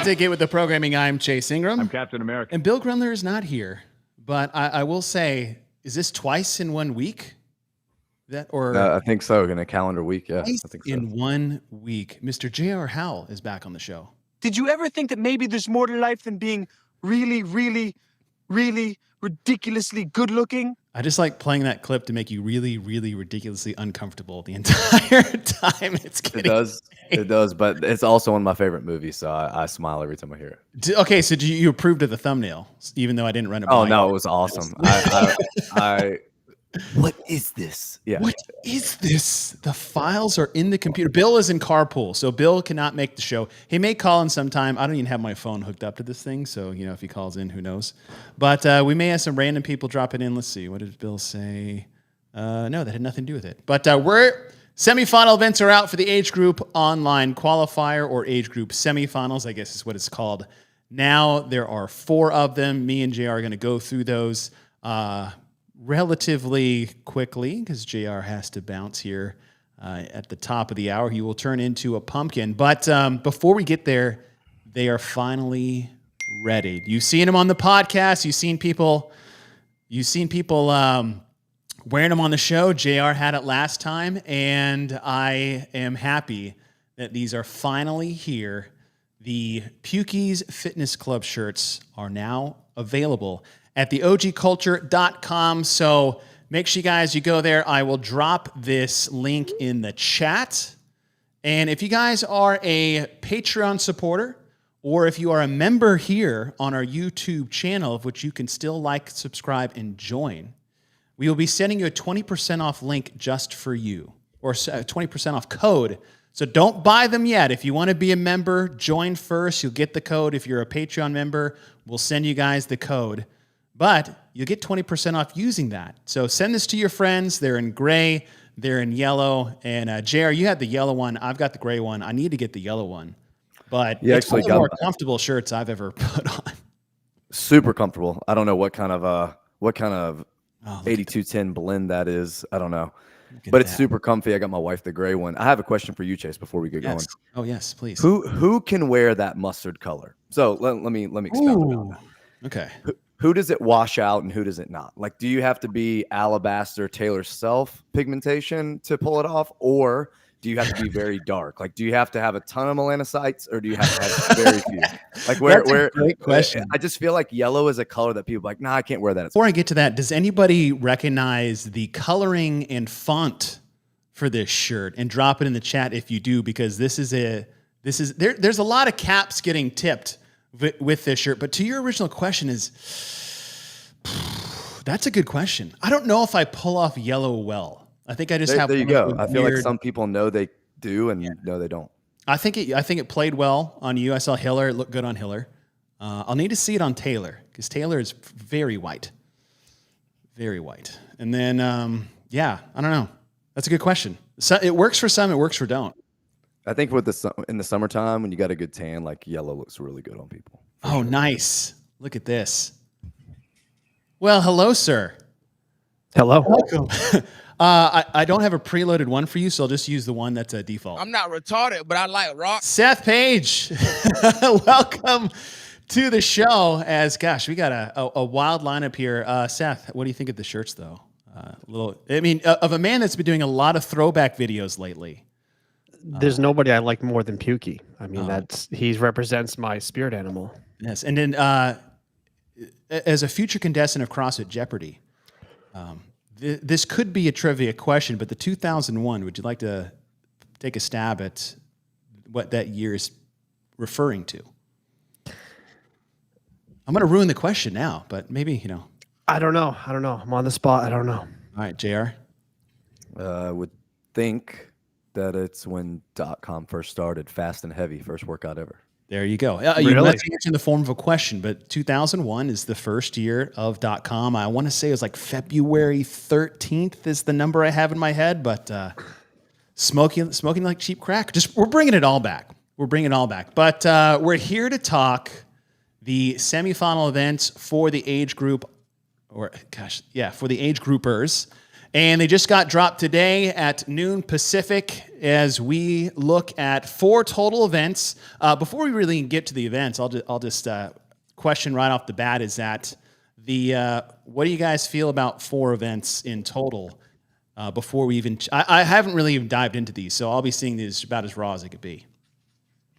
to Get With the Programming. I'm Chase Ingram. I'm Captain America. And Bill Grundler is not here. But I will say, is this twice in 1 week? I think so. In a calendar week, yeah. Twice I think so. in 1 week. Mr. J.R. Howell is back on the show. Did you ever think that maybe there's more to life than being really, really, really ridiculously good looking? I just like playing that clip to make you really, really ridiculously uncomfortable the entire time. It does, but it's also one of my favorite movies, so I smile every time I hear it. Okay, so you approved of the thumbnail, even though I didn't run it. Oh no, it was awesome. I what is this? Yeah. What is this? The files are in the computer. Bill is in carpool, so Bill cannot make the show. He may call in sometime. I don't even have my phone hooked up to this thing, so if he calls in, who knows? But we may have some random people drop it in. Let's see. What did Bill say? No, that had nothing to do with it. But semifinal events are out for the age group online qualifier or age group semifinals, I guess is what it's called. Now there are 4 of them. Me and JR are going to go through those relatively quickly because JR has to bounce here at the top of the hour. He will turn into a pumpkin. But before we get there, they are finally ready. You've seen them on the podcast. You've seen people wearing them on the show. JR had it last time, and I am happy that these are finally here. The Pukey's Fitness Club shirts are now available at theogculture.com. So make sure you go there. I will drop this link in the chat. And if you guys are a Patreon supporter, or if you are a member here on our YouTube channel, of which you can still like, subscribe, and join, we will be sending you a 20% off link just for you, or a 20% off code. So don't buy them yet. If you want to be a member, join first. You'll get the code. If you're a Patreon member, we'll send you guys the code. But you'll get 20% off using that. So send this to your friends. They're in gray. They're in yellow. And JR, you had the yellow one. I've got the gray one. I need to get the yellow one. But it's one of the more comfortable shirts I've ever put on. Super comfortable. I don't know what kind of 8210 blend that is. I don't know. But it's super comfy. I got my wife the gray one. I have a question for you, Chase, before we get going. Oh, yes, please. Who can wear that mustard color? So let me expound about that. Okay. Who does it wash out and who does it not? Like, do you have to be alabaster Taylor self pigmentation to pull it off, or do you have to be very dark? Like, do you have to have a ton of melanocytes, or do you have to have very few? Like, That's a great question. I just feel like yellow is a color that people are like, nah, I can't wear that. Before I get to that, does anybody recognize the coloring and font for this shirt? And drop it in the chat if you do, because there's a lot of caps getting tipped with this shirt. But to your original question that's a good question. I don't know if I pull off yellow well. I think I just have. There you go. I feel like some people know they do and no, they don't. I think it played well on you. I saw Hiller. It looked good on Hiller. I'll need to see it on Taylor because Taylor is very white. Very white. And then, I don't know. That's a good question. So it works for some. It works for don't. I think in the summertime when you got a good tan, like yellow looks really good on people. Oh, sure. Nice. Look at this. Well, hello, sir. Hello. Welcome. I don't have a preloaded one for you, so I'll just use the one that's a default. I'm not retarded, but I like rock. Seth Page, welcome to the show. We got a wild lineup here. Seth, what do you think of the shirts, though? Of a man that's been doing a lot of throwback videos lately. There's nobody I like more than Pukey. I mean, he represents my spirit animal. Yes, and then as a future contestant of CrossFit Jeopardy, this could be a trivia question, but the 2001, would you like to take a stab at what that year is referring to? I'm going to ruin the question now, but maybe, I don't know. I'm on the spot. I don't know. All right, JR. I would think that it's when .com first started, fast and heavy, first workout ever. There you go. Really? You must answer in the form of a question, but 2001 is the first year of .com. I want to say it was like February 13th is the number I have in my head, but smoking like cheap crack. We're bringing it all back. But we're here to talk the semifinal events for the age group, for the age groupers. And they just got dropped today at noon Pacific as we look at 4 total events. Before we really get to the events, I'll just question right off the bat is that what do you guys feel about 4 events in total? Before we even, I haven't really even dived into these, so I'll be seeing these about as raw as it could be.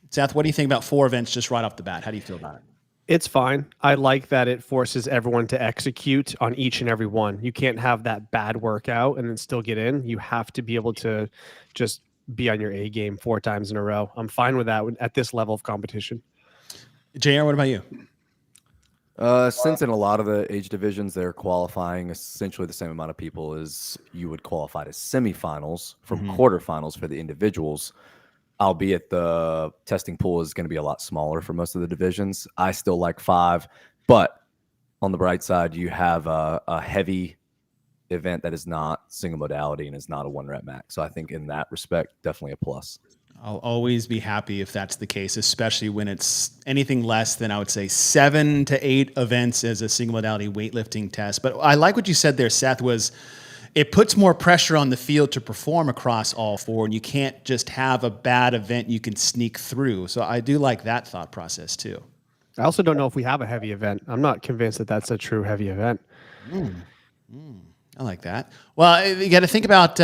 Seth, what do you think about 4 events just right off the bat? How do you feel about it? It's fine. I like that it forces everyone to execute on each and every one. You can't have that bad workout and then still get in. You have to be able to just be on your A game 4 times in a row. I'm fine with that at this level of competition. JR, what about you? Since in a lot of the age divisions, they're qualifying essentially the same amount of people as you would qualify to semifinals from quarterfinals for the individuals, albeit the testing pool is going to be a lot smaller for most of the divisions. I still like 5, but on the bright side, you have a heavy event that is not single modality and is not a 1-rep max. So I think in that respect, definitely a plus. I'll always be happy if that's the case, especially when it's anything less than, I would say, 7 to 8 events as a single modality weightlifting test. But I like what you said there, Seth, was it puts more pressure on the field to perform across all 4, and you can't just have a bad event you can sneak through. So I do like that thought process too. I also don't know if we have a heavy event. I'm not convinced that that's a true heavy event. I like that. Well, you got to think about,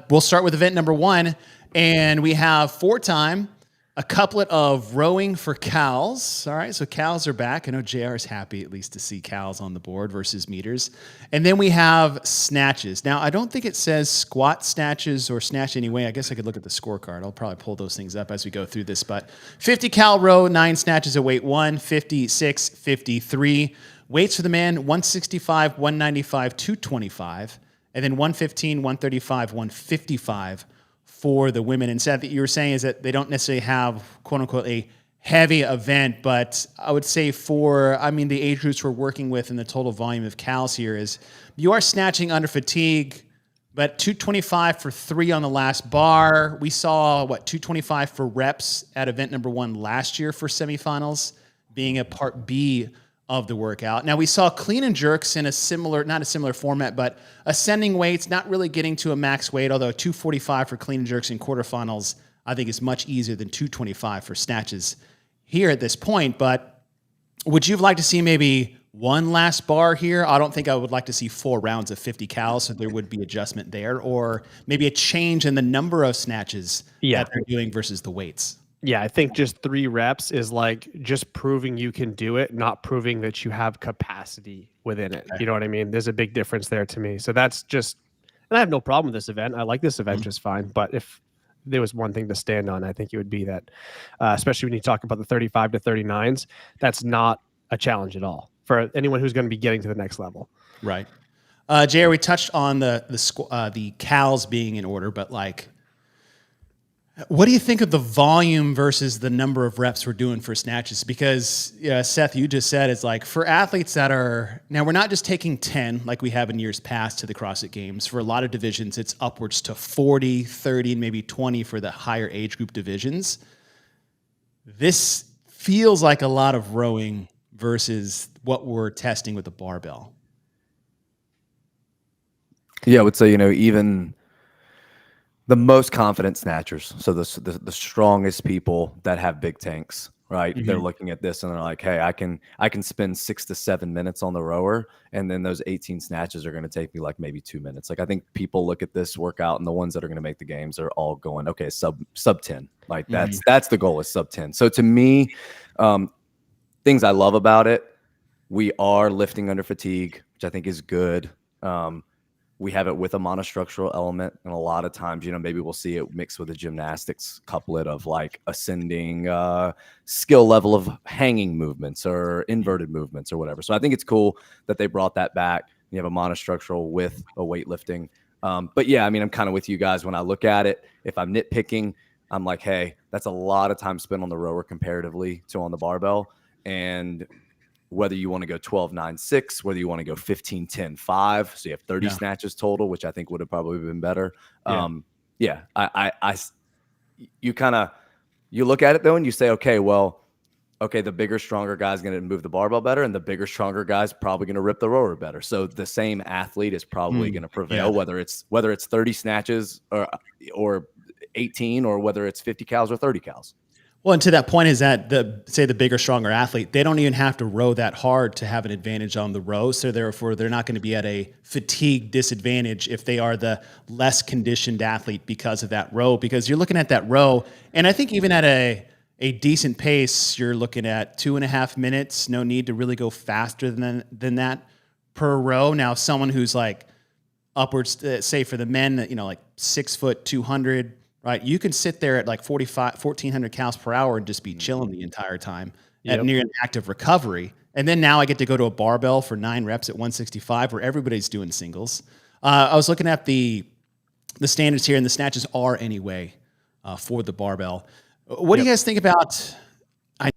we'll start with event number 1, and we have 4-time, a couplet of rowing for cows. All right, so cows are back. I know JR is happy at least to see cows on the board versus meters. And then we have snatches. Now, I don't think it says squat snatches or snatch anyway. I guess I could look at the scorecard. I'll probably pull those things up as we go through this. But 50 cal row, 9 snatches at weight 1, 56, 53. Weights for the man, 165, 195, 225. And then 115, 135, 155 for the women. And Seth, that you were saying is that they don't necessarily have, quote unquote, a heavy event, but I would say the age groups we're working with and the total volume of cals here is you are snatching under fatigue, but 225 for 3 on the last bar. We saw, 225 for reps at event number 1 last year for semifinals, being a part B of the workout. Now we saw clean and jerks in not a similar format, but ascending weights, not really getting to a max weight, although 245 for clean and jerks in quarterfinals, I think is much easier than 225 for snatches here at this point. But would you like to see maybe one last bar here? I don't think I would like to see 4 rounds of 50 cal, so there would be adjustment there, or maybe a change in the number of snatches that they're doing versus the weights. Yeah, I think just 3 reps is like just proving you can do it, not proving that you have capacity within it. You know what I mean? There's a big difference there to me. So that's just, and I have no problem with this event. I like this event just fine. But if there was one thing to stand on, I think it would be that, especially when you talk about the 35 to 39s, that's not a challenge at all for anyone who's going to be getting to the next level. Right. JR, we touched on the cals being in order, but what do you think of the volume versus the number of reps we're doing for snatches? Because Seth, you just said it's like for athletes that are, now we're not just taking 10 like we have in years past to the CrossFit Games. For a lot of divisions, it's upwards to 40, 30, and maybe 20 for the higher age group divisions. This feels like a lot of rowing versus what we're testing with the barbell. Yeah, I would say, even the most confident snatchers, so the strongest people that have big tanks, right? They're looking at this and they're like, hey, I can spend 6 to 7 minutes on the rower, and then those 18 snatches are going to take me like maybe 2 minutes. Like I think people look at this workout and the ones that are going to make the games are all going, okay, sub 10. Like that's the goal, is sub 10. So to me, things I love about it, we are lifting under fatigue, which I think is good. We have it with a monostructural element, and a lot of times, maybe we'll see it mixed with a gymnastics couplet of like ascending skill level of hanging movements or inverted movements or whatever. So I think it's cool that they brought that back. You have a monostructural with a weightlifting. But yeah, I'm kind of with you guys when I look at it. If I'm nitpicking, I'm like, hey, that's a lot of time spent on the rower comparatively to on the barbell. And whether you want to go 12, 9, 6, whether you want to go 15, 10, 5. So you have 30 snatches total, which I think would have probably been better. You look at it though, and you say, okay, well, okay, the bigger, stronger guy's going to move the barbell better, and the bigger, stronger guy's probably going to rip the rower better. So the same athlete is probably going to prevail, whether it's 30 snatches or 18, or whether it's 50 cows or 30 cows. Well, and to that point is that the bigger, stronger athlete, they don't even have to row that hard to have an advantage on the row. So therefore, they're not going to be at a fatigue disadvantage if they are the less conditioned athlete because of that row. Because you're looking at that row, and I think even at a decent pace, you're looking at 2.5 minutes. No need to really go faster than that per row. Now, someone who's like upwards, say for the men, like 6 foot, 200. Right, you can sit there at like 1,400 cows per hour and just be chilling the entire time at near an active recovery. And then now I get to go to a barbell for 9 reps at 165 where everybody's doing singles. I was looking at the standards here, and the snatches are anyway for the barbell. What do you guys think about? I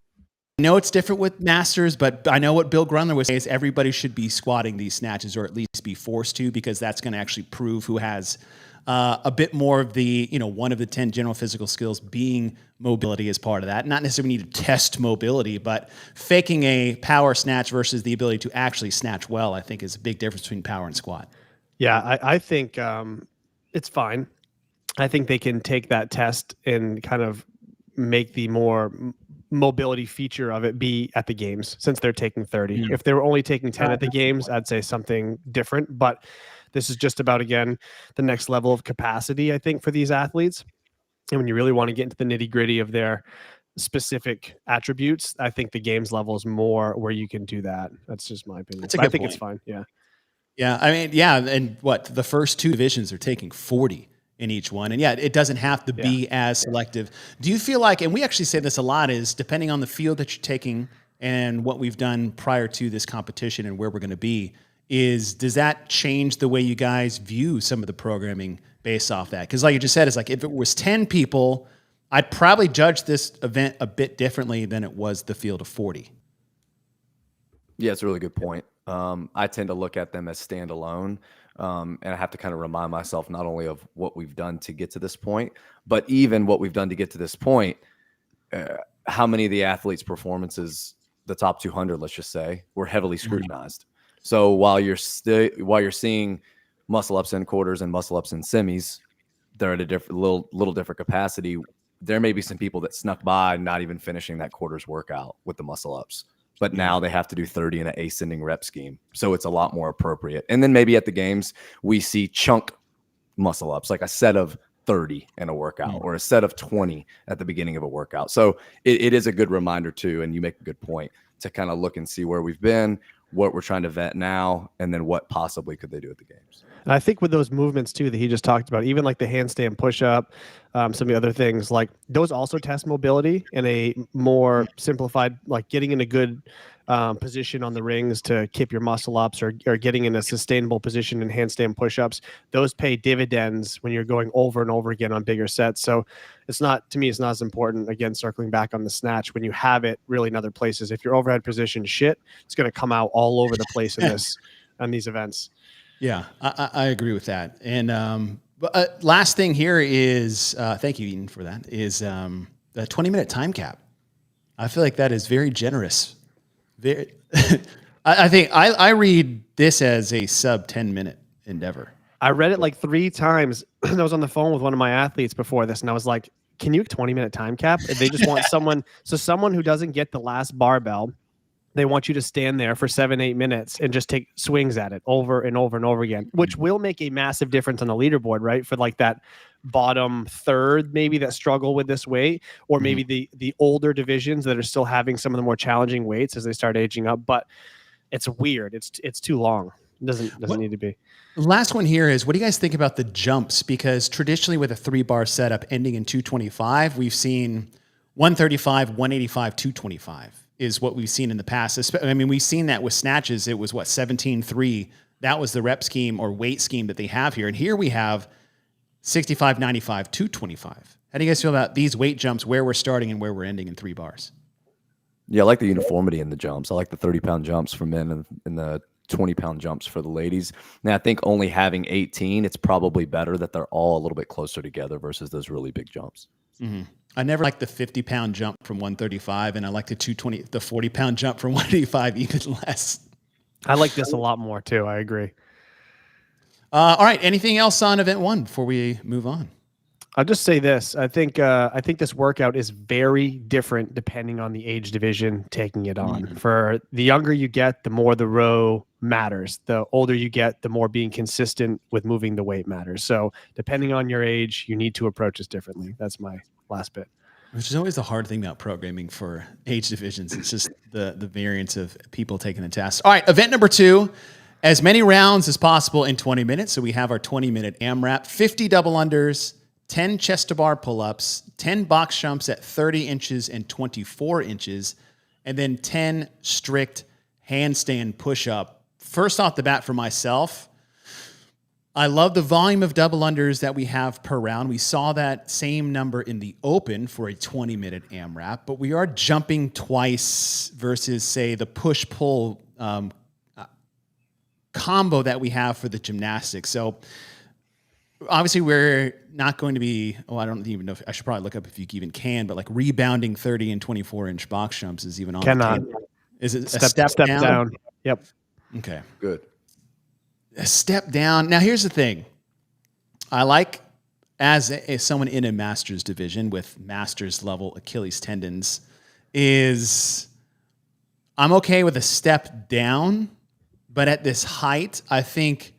know it's different with masters, but I know what Bill Grundler was saying is everybody should be squatting these snatches, or at least be forced to, because that's going to actually prove who has a bit more of the, one of the 10 general physical skills being mobility as part of that. Not necessarily need to test mobility, but faking a power snatch versus the ability to actually snatch well, I think is a big difference between power and squat. Yeah, I think it's fine. I think they can take that test and kind of make the more mobility feature of it be at the games, since they're taking 30. If they were only taking 10 at the games, I'd say something different. But this is just about, again, the next level of capacity, I think, for these athletes. And when you really want to get into the nitty gritty of their specific attributes, I think the games level is more where you can do that. That's just my opinion. That's a good I think point. It's fine. Yeah. Yeah. I mean, and the first 2 divisions are taking 40 in each one. And it doesn't have to be as selective. Do you feel like, and we actually say this a lot, is depending on the field that you're taking and what we've done prior to this competition and where we're going to be, does that change the way you guys view some of the programming based off that? Because like you just said, it's like if it was 10 people, I'd probably judge this event a bit differently than it was the field of 40. Yeah, it's a really good point. I tend to look at them as standalone, and I have to kind of remind myself not only of what we've done to get to this point, but even what we've done to get to this point, how many of the athletes' performances, the top 200, let's just say, were heavily scrutinized. So while you're seeing muscle ups in quarters and muscle ups in semis, they're at a different little different capacity. There may be some people that snuck by not even finishing that quarter's workout with the muscle ups, but now they have to do 30 in an ascending rep scheme. So it's a lot more appropriate. And then maybe at the games, we see chunk muscle ups, like a set of 30 in a workout or a set of 20 at the beginning of a workout. So it is a good reminder too. And you make a good point to kind of look and see where we've been, what we're trying to vet now, and then what possibly could they do at the games. And I think with those movements too that he just talked about, even like the handstand push-up, some of the other things, like those also test mobility in a more simplified, like getting in a good position on the rings to keep your muscle ups, or getting in a sustainable position in handstand push-ups. Those pay dividends when you're going over and over again on bigger sets. So it's not as important, again, circling back on the snatch, when you have it really in other places. If your overhead position it's going to come out all over the place in on these events. Yeah, I agree with that. And last thing here is, thank you, Eden, for that, is the 20-minute time cap. I feel like that is very generous. I think I read this as a sub 10-minute endeavor. I read it like 3 times. I was on the phone with one of my athletes before this, and I was like, can you 20-minute time cap? They just want someone who doesn't get the last barbell. They want you to stand there for 7-8 minutes and just take swings at it over and over and over again, which will make a massive difference on the leaderboard, right? For like that bottom third, maybe, that struggle with this weight, or maybe the older divisions that are still having some of the more challenging weights as they start aging up. But it's weird. It's too long. It doesn't need to be. The last one here is, what do you guys think about the jumps? Because traditionally with a 3-bar setup ending in 225, we've seen 135, 185, 225. Is what we've seen in the past. I mean, we've seen that with snatches. It was 17-3. That was the rep scheme or weight scheme that they have here. And here we have 65, 95, 225. How do you guys feel about these weight jumps, where we're starting and where we're ending in 3 bars? Yeah, I like the uniformity in the jumps. I like the 30-pound jumps for men and the 20-pound jumps for the ladies. Now, I think only having 18, it's probably better that they're all a little bit closer together versus those really big jumps. Mm-hmm. I never liked the 50-pound jump from 135, and I like the 40-pound jump from 185 even less. I like this a lot more too. I agree. All right. Anything else on event 1 before we move on? I'll just say this. I think this workout is very different depending on the age division taking it on. For the younger you get, the more the row matters. The older you get, the more being consistent with moving the weight matters. So depending on your age, you need to approach this differently. That's my last bit. Which is always the hard thing about programming for age divisions. It's just the variance of people taking the test. All right, event number 2, as many rounds as possible in 20 minutes. So we have our 20-minute AMRAP, 50 double unders, 10 chest to bar pull-ups, 10 box jumps at 30 inches and 24 inches, and then 10 strict handstand push-up. First off the bat for myself, I love the volume of double unders that we have per round. We saw that same number in the open for a 20-minute AMRAP, but we are jumping twice versus, say, the push-pull combo that we have for the gymnastics. So obviously we're not going to be, I don't even know if I should probably look up if you even can, but like rebounding 30 and 24-inch box jumps is even on the table. Is it a step down? Yep. Okay. Good. A step down. Now, here's the thing. I like, as someone in a master's division with master's level Achilles tendons, is I'm okay with a step down, but at this height, I think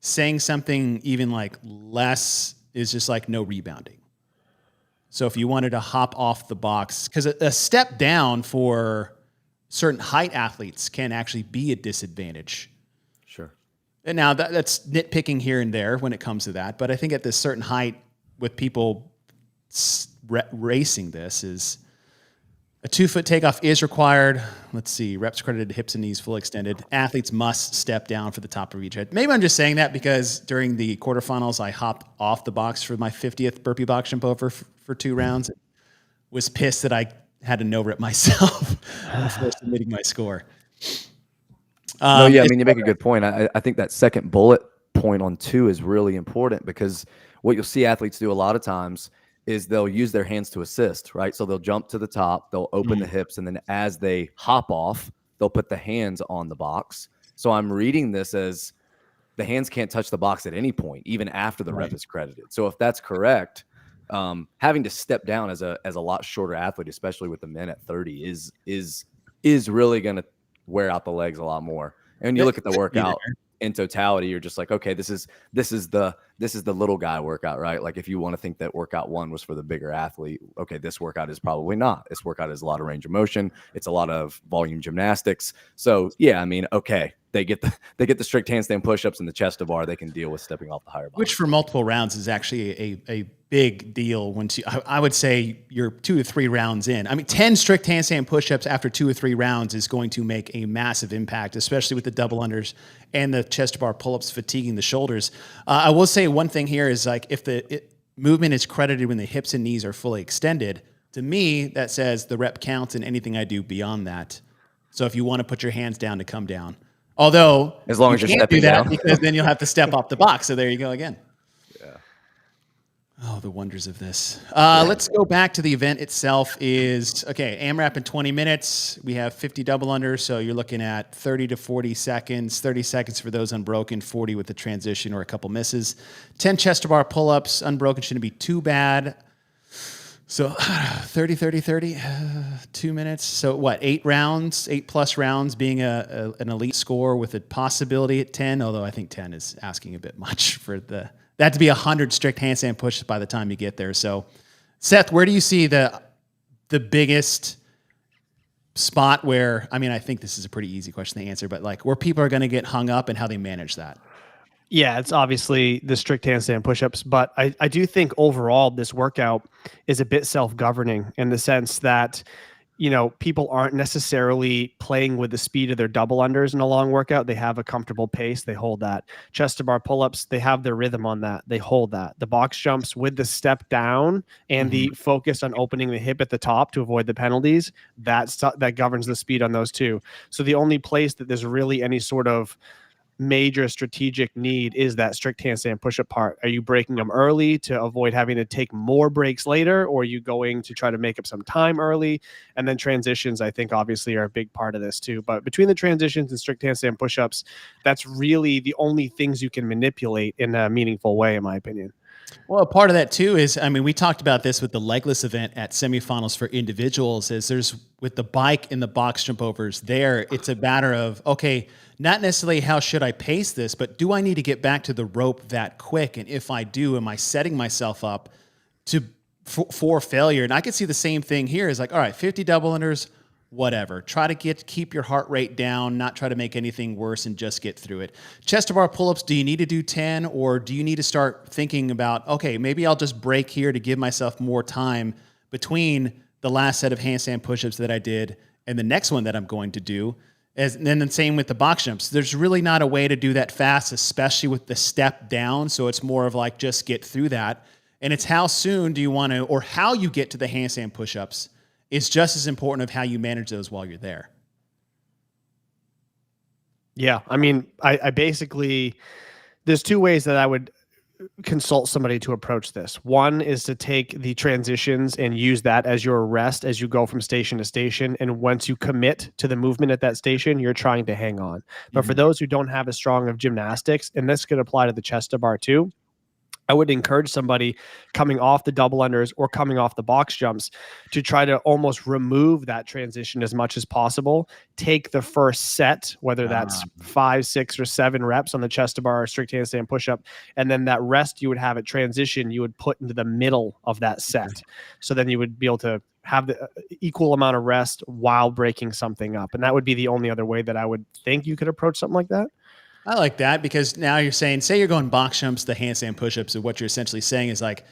saying something even like less is just like no rebounding. So if you wanted to hop off the box, because a step down for certain height athletes can actually be a disadvantage. Sure. And now that's nitpicking here and there when it comes to that. But I think at this certain height with people racing this is a 2-foot takeoff is required. Let's see, reps credited to hips and knees fully extended. Athletes must step down for the top of each head. Maybe I'm just saying that because during the quarterfinals, I hopped off the box for my 50th burpee box jump over for 2 rounds. Was pissed that I had to no rip myself before submitting my score. No, yeah, I mean, you make a good point. I think that second bullet point on 2 is really important because what you'll see athletes do a lot of times is they'll use their hands to assist, right? So they'll jump to the top, they'll open the hips, and then as they hop off, they'll put the hands on the box. So I'm reading this as the hands can't touch the box at any point, even after the rep is credited. So if that's correct, having to step down as a lot shorter athlete, especially with the men at 30, is really going to wear out the legs a lot more. And when you look at the workout in totality, you're just like, okay, this is the little guy workout, right? Like if you want to think that workout 1 was for the bigger athlete, okay, this workout is probably not. This workout is a lot of range of motion. It's a lot of volume gymnastics. So yeah, I mean, okay, they get the strict handstand push-ups and the chest to bar. They can deal with stepping off the higher box. Which for multiple rounds is actually a big deal. Once I would say you're 2 or 3 rounds in. I mean, 10 strict handstand push-ups after 2 or 3 rounds is going to make a massive impact, especially with the double unders and the chest to bar pull-ups fatiguing the shoulders. I will say one thing here is like if the movement is credited when the hips and knees are fully extended, to me that says the rep counts in anything I do beyond that. So if you want to put your hands down to come down. Although, as long as you're can't stepping do that down, because then you'll have to step off the box. So there you go again. Yeah. Oh, the wonders of this. Let's go back to the event itself. AMRAP in 20 minutes. We have 50 double unders, so you're looking at 30 to 40 seconds. 30 seconds for those unbroken, 40 with the transition or a couple misses. 10 chest to bar pull-ups. Unbroken shouldn't be too bad. So 30, 2 minutes. So what, 8 rounds, 8+ rounds being an elite score with a possibility at 10, although I think 10 is asking a bit much for that to be 100 strict handstand pushes by the time you get there. So Seth, where do you see the biggest spot where, I mean, I think this is a pretty easy question to answer, but like where people are going to get hung up and how they manage that? Yeah, it's obviously the strict handstand push-ups, but I do think overall this workout is a bit self-governing in the sense that, you know, people aren't necessarily playing with the speed of their double unders in a long workout. They have a comfortable pace. They hold that. Chest to bar pull-ups, they have their rhythm on that. They hold that. The box jumps with the step down and the focus on opening the hip at the top to avoid the penalties, that governs the speed on those two. So the only place that there's really any sort of major strategic need is that strict handstand push-up part. Are you breaking them early to avoid having to take more breaks later, or are you going to try to make up some time early? And then transitions, I think, obviously are a big part of this too. But between the transitions and strict handstand push-ups, that's really the only things you can manipulate in a meaningful way, in my opinion. Well, a part of that too is, I mean, we talked about this with the legless event at semifinals for individuals, is there's with the bike and the box jump overs there, it's a matter of, okay, not necessarily how should I pace this, but do I need to get back to the rope that quick? And if I do, am I setting myself up for failure? And I could see the same thing here is like, all right, 50 double unders, whatever. Try to keep your heart rate down, not try to make anything worse and just get through it. Chest to bar pull-ups, do you need to do 10 or do you need to start thinking about, okay, maybe I'll just break here to give myself more time between the last set of handstand push-ups that I did and the next one that I'm going to do. And then the same with the box jumps. There's really not a way to do that fast, especially with the step down. So it's more of like, just get through that. And it's how soon do you want to, or how you get to the handstand push-ups is just as important of how you manage those while you're there. Yeah. I mean, I basically, there's two ways that I would consult somebody to approach this. One is to take the transitions and use that as your rest as you go from station to station. And once you commit to the movement at that station, you're trying to hang on. But for those who don't have as strong of gymnastics, and this could apply to the chest to bar too, I would encourage somebody coming off the double unders or coming off the box jumps to try to almost remove that transition as much as possible. Take the first set, whether that's 5, 6, or 7 reps on the chest to bar or strict handstand push-up, and then that rest you would have at transition, you would put into the middle of that set. So then you would be able to have the equal amount of rest while breaking something up. And that would be the only other way that I would think you could approach something like that. I like that because now you're saying, say you're going box jumps, the handstand push-ups, and what you're essentially saying is like,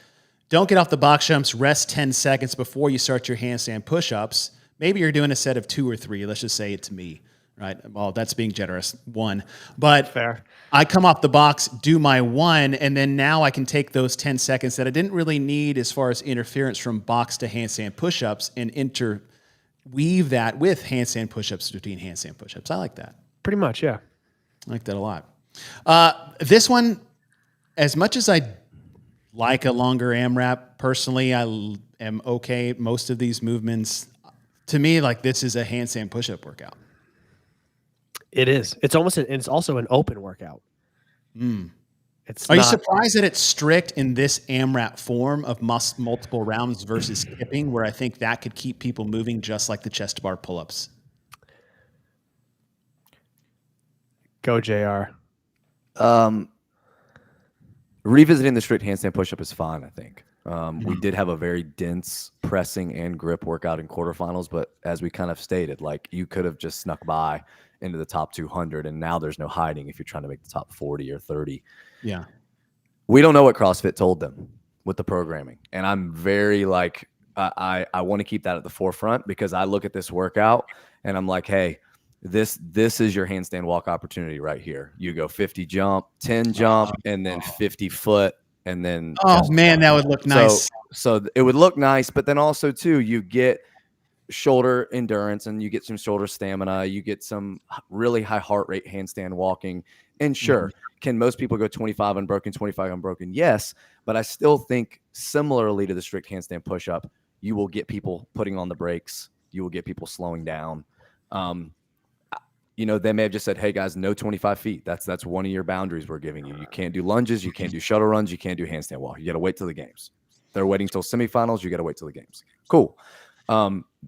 don't get off the box jumps, rest 10 seconds before you start your handstand push-ups. Maybe you're doing a set of 2 or 3. Let's just say it to me, right? Well, that's being generous. 1. But fair. I come off the box, do my 1, and then now I can take those 10 seconds that I didn't really need as far as interference from box to handstand push-ups and interweave that with handstand push-ups between handstand push-ups. I like that. Pretty much, yeah. I like that a lot. This one, as much as I like a longer AMRAP, personally, I am okay. Most of these movements, to me, like this is a handstand push-up workout. It is. It's also an open workout. Are you surprised that it's strict in this AMRAP form of multiple rounds versus kipping, where I think that could keep people moving just like the chest bar pull-ups? Go, JR. Revisiting the strict handstand push-up is fine, I think. We did have a very dense pressing and grip workout in quarterfinals, but as we kind of stated, like you could have just snuck by into the top 200, and now there's no hiding if you're trying to make the top 40 or 30. Yeah. We don't know what CrossFit told them with the programming, and I'm very like, I want to keep that at the forefront because I look at this workout and I'm like, hey, this is your handstand walk opportunity right here. You go 50 jump, 10 jump, and then 50 foot, and then man, that would look nice. So it would look nice, but then also too, you get shoulder endurance and you get some shoulder stamina. You get some really high heart rate handstand walking. And sure, can most people go 25 unbroken, 25 unbroken? Yes, but I still think similarly to the strict handstand push-up, you will get people putting on the brakes. You will get people slowing down. They may have just said, hey, guys, no 25 feet. That's one of your boundaries we're giving you. You can't do lunges. You can't do shuttle runs. You can't do handstand walk. You got to wait till the games. They're waiting till semifinals. You got to wait till the games. Cool.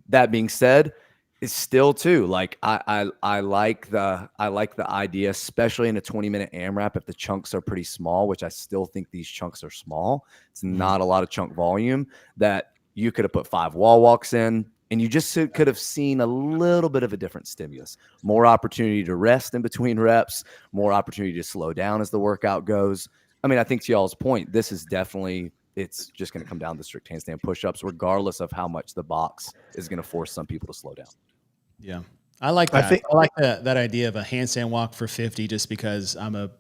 That being said, it's still too like I like the idea, especially in a 20-minute AMRAP, if the chunks are pretty small, which I still think these chunks are small. It's not a lot of chunk volume that you could have put 5 wall walks in. And you just could have seen a little bit of a different stimulus, more opportunity to rest in between reps, more opportunity to slow down as the workout goes. I mean, I think to y'all's point, this is definitely, it's just going to come down to strict handstand push-ups, regardless of how much the box is going to force some people to slow down. Yeah. I like that. I like that idea of a handstand walk for 50 just because I'm a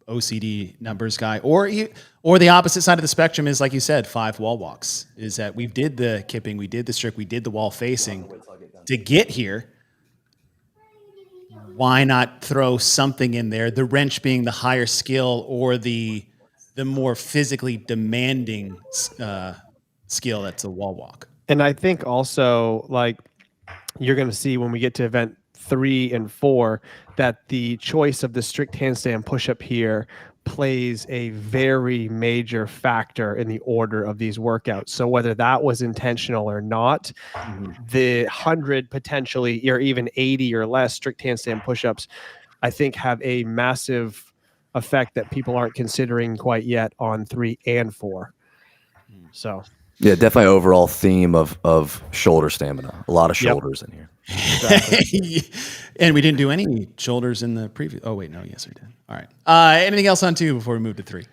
OCD numbers guy, or the opposite side of the spectrum is, like you said, 5 wall walks. Is that we did the kipping, we did the strict, we did the wall facing to get here. why not throw something in there? The wrench being the higher skill or the more physically demanding skill that's a wall walk. And I think also, like, you're going to see when we get to event 3 and 4 that the choice of the strict handstand push-up here plays a very major factor in the order of these workouts. So whether that was intentional or not, the 100 potentially, or even 80 or less strict handstand push-ups, I think have a massive effect that people aren't considering quite yet on 3 and 4. So Yeah, definitely overall theme of shoulder stamina. A lot of shoulders in here. And we didn't do any shoulders in the previous. Oh, wait, no. Yes, we did. All right. Anything else on 2 before we move to 3?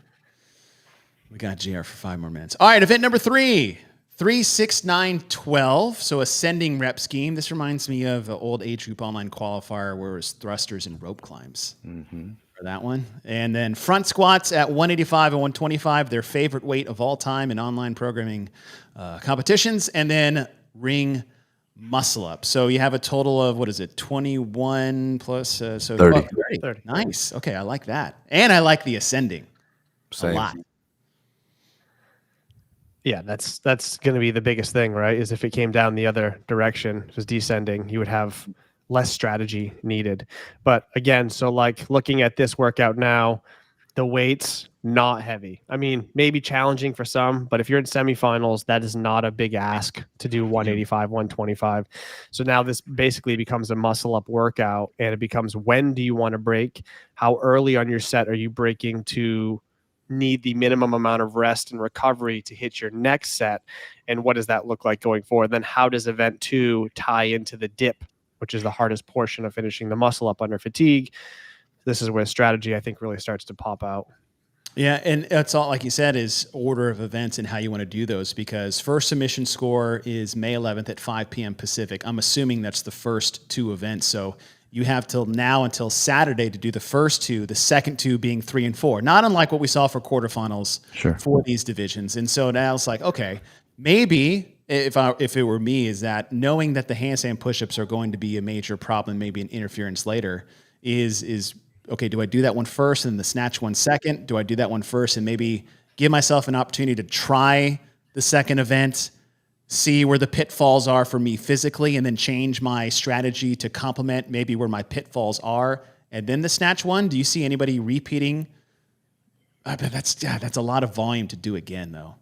We got GR for 5 more minutes. All right. Event number 3, 3, 6, 9, 12. So ascending rep scheme. This reminds me of an old age group online qualifier where it was thrusters and rope climbs. For that one. And then front squats at 185 and 125, their favorite weight of all time in online programming competitions. And then ring muscle up. So you have a total of, 21 plus? 30. 30. Nice. Okay, I like that. And I like the ascending a lot. yeah, that's going to be the biggest thing, right? Is if it came down the other direction, it was descending, you would have less strategy needed. But again, so like looking at this workout now, the weights not heavy. I mean, maybe challenging for some, but if you're in semifinals, that is not a big ask to do 185, 125. So now this basically becomes a muscle up workout, and it becomes, when do you want to break? How early on your set are you breaking to need the minimum amount of rest and recovery to hit your next set? And what does that look like going forward? Then how does event 2 tie into the dip, which is the hardest portion of finishing the muscle up under fatigue? This is where strategy, I think, really starts to pop out. Yeah, and it's all, like you said, is order of events and how you want to do those, because first submission score is May 11th at 5 p.m. Pacific. I'm assuming that's the first 2 events. So you have till now until Saturday to do the first 2, the second 2 being 3 and 4, not unlike what we saw for quarterfinals for these divisions. And so now it's like, okay, maybe if it were me, is that knowing that the handstand push-ups are going to be a major problem, maybe an interference later, is okay, do I do that one first and the snatch one second? Do I do that one first and maybe give myself an opportunity to try the second event, see where the pitfalls are for me physically, and then change my strategy to complement maybe where my pitfalls are, and then the snatch one? Do you see anybody repeating? That's a lot of volume to do again, though.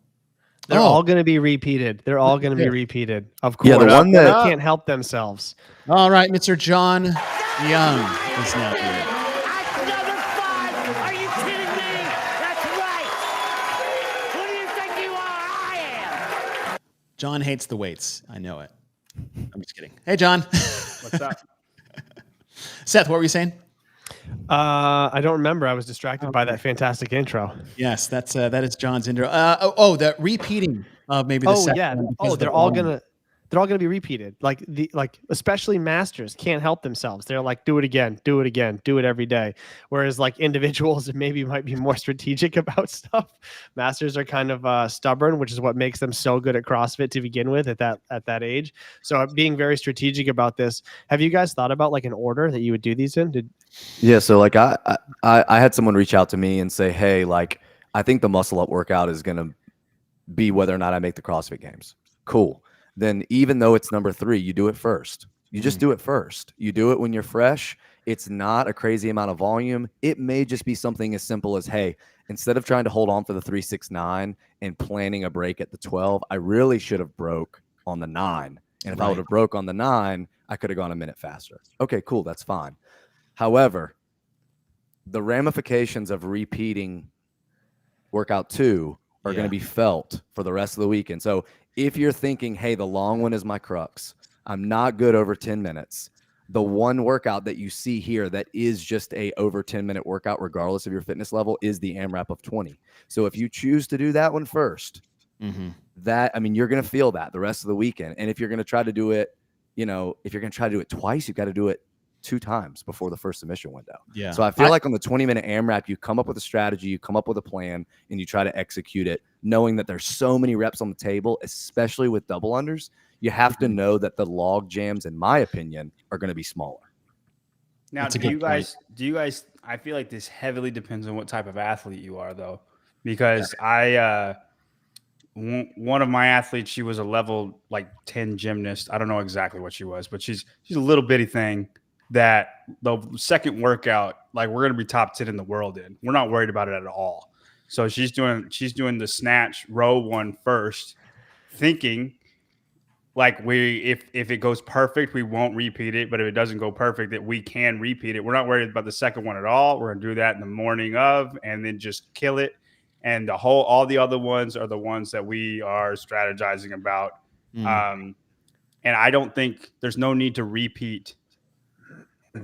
They're all going to be repeated. They're all going to be repeated. Of course. Yeah, the one that can't help themselves. All right, Mr. John Young is now here. Are you kidding me? That's right. Who do you think you are? I am. John hates the weights. I know it. I'm just kidding. Hey, John. What's up? Seth, what were you saying? I don't remember. I was distracted by that fantastic intro. Yes, that is John's intro. The repeating of maybe the second one. Oh, they're all gonna be repeated. Like especially masters can't help themselves. They're like, do it again, do it again, do it every day. Whereas like individuals maybe might be more strategic about stuff. Masters are kind of stubborn, which is what makes them so good at CrossFit to begin with at that age. So being very strategic about this. Have you guys thought about like an order that you would do these in? Yeah, so like I had someone reach out to me and say, hey, like I think the muscle up workout is gonna be whether or not I make the CrossFit Games. Cool. Then even though it's number 3, you do it first. You just do it first. You do it when you're fresh. It's not a crazy amount of volume. It may just be something as simple as, hey, instead of trying to hold on for the 3, 6, 9 and planning a break at the 12, I really should have broke on the 9. And if I would have broke on the 9, I could have gone a minute faster. Okay, cool. That's fine. However, the ramifications of repeating workout 2 are going to be felt for the rest of the weekend. So if you're thinking, hey, the long one is my crux, I'm not good over 10 minutes, the one workout that you see here that is just a over 10-minute workout, regardless of your fitness level, is the AMRAP of 20. So if you choose to do that one first, you're going to feel that the rest of the weekend. And if you're going to try to do it, if you're going to try to do it twice, you've got to do it 2 times before the first submission window. Yeah. So I feel like on the 20-minute AMRAP, you come up with a strategy, you come up with a plan, and you try to execute it, knowing that there's so many reps on the table, especially with double unders. You have to know that the log jams, in my opinion, are going to be smaller. Now, That's a do you good point. guys, I feel like this heavily depends on what type of athlete you are, though, because one of my athletes, she was a level like 10 gymnast. I don't know exactly what she was, but she's a little bitty thing that the second workout, like we're going to be top 10 in the world in. We're not worried about it at all. So she's doing the snatch row one first, thinking like if it goes perfect, we won't repeat it. But if it doesn't go perfect, that we can repeat it. We're not worried about the second one at all. We're gonna do that in the morning of, and then just kill it. And all the other ones are the ones that we are strategizing about. And I don't think there's no need to repeat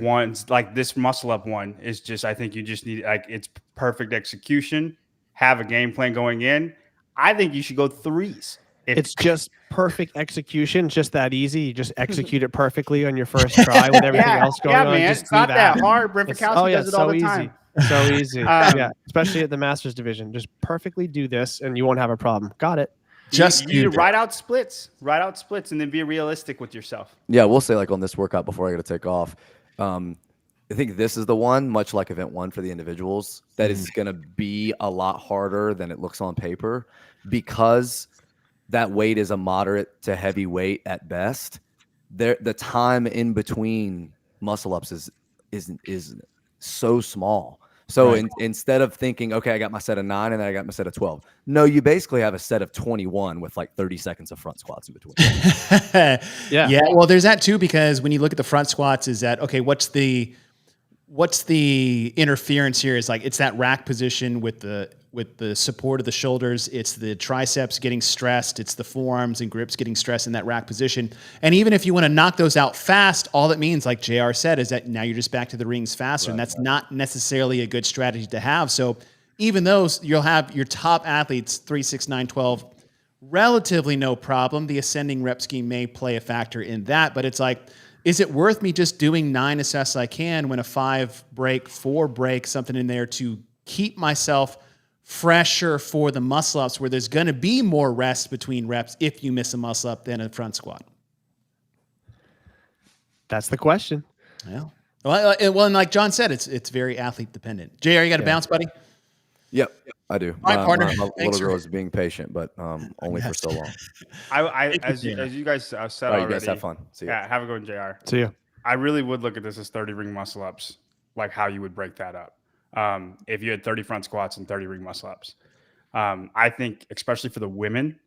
ones like this muscle up one is just, I think you just need, like, it's perfect execution, have a game plan going in. I think you should go threes. It's just perfect execution, just that easy. You just execute it perfectly on your first try with everything else going on. Man, Just it's do not that hard. Brent It's- Fikowski does it all so the easy. time. So easy. Yeah, especially at the Masters division. Just perfectly do this and you won't have a problem. Got it. Just you need to do write out splits, and then be realistic with yourself. Yeah, we'll say like on this workout before I got to take off. I think this is the one, much like event one for the individuals, that is going to be a lot harder than it looks on paper because that weight is a moderate to heavy weight at best. The time in between muscle ups is so small. So Right. instead of thinking, okay, I got my set of 9 and then I got my set of 12. No, you basically have a set of 21 with like 30 seconds of front squats in between. Yeah. Well, there's that too, because when you look at the front squats, is that, okay, what's the interference here? Is like, it's that rack position with the support of the shoulders. It's the triceps getting stressed. It's the forearms and grips getting stressed in that rack position. And even if you want to knock those out fast, all that means, like JR said, is that now you're just back to the rings faster. And that's not necessarily a good strategy to have. So even though you'll have your top athletes, 3, 6, 9, 12, relatively no problem. The ascending rep scheme may play a factor in that, but it's like, is it worth me just doing 9 as best I can when a 5 break, 4 break, something in there to keep myself fresher for the muscle ups where there's going to be more rest between reps if you miss a muscle up than a front squat? That's the question. Yeah. Well, and like John said, it's very athlete dependent. JR, you got to bounce, buddy? Yep, I do. All right, partner. My Thanks little girl is being patient, but only for so long. As you guys said All right, already. you guys have fun. See ya. Yeah, have a good one, JR. See you. I really would look at this as 30 ring muscle ups, like how you would break that up. If you had 30 front squats and 30 ring muscle ups. I think, especially for the women,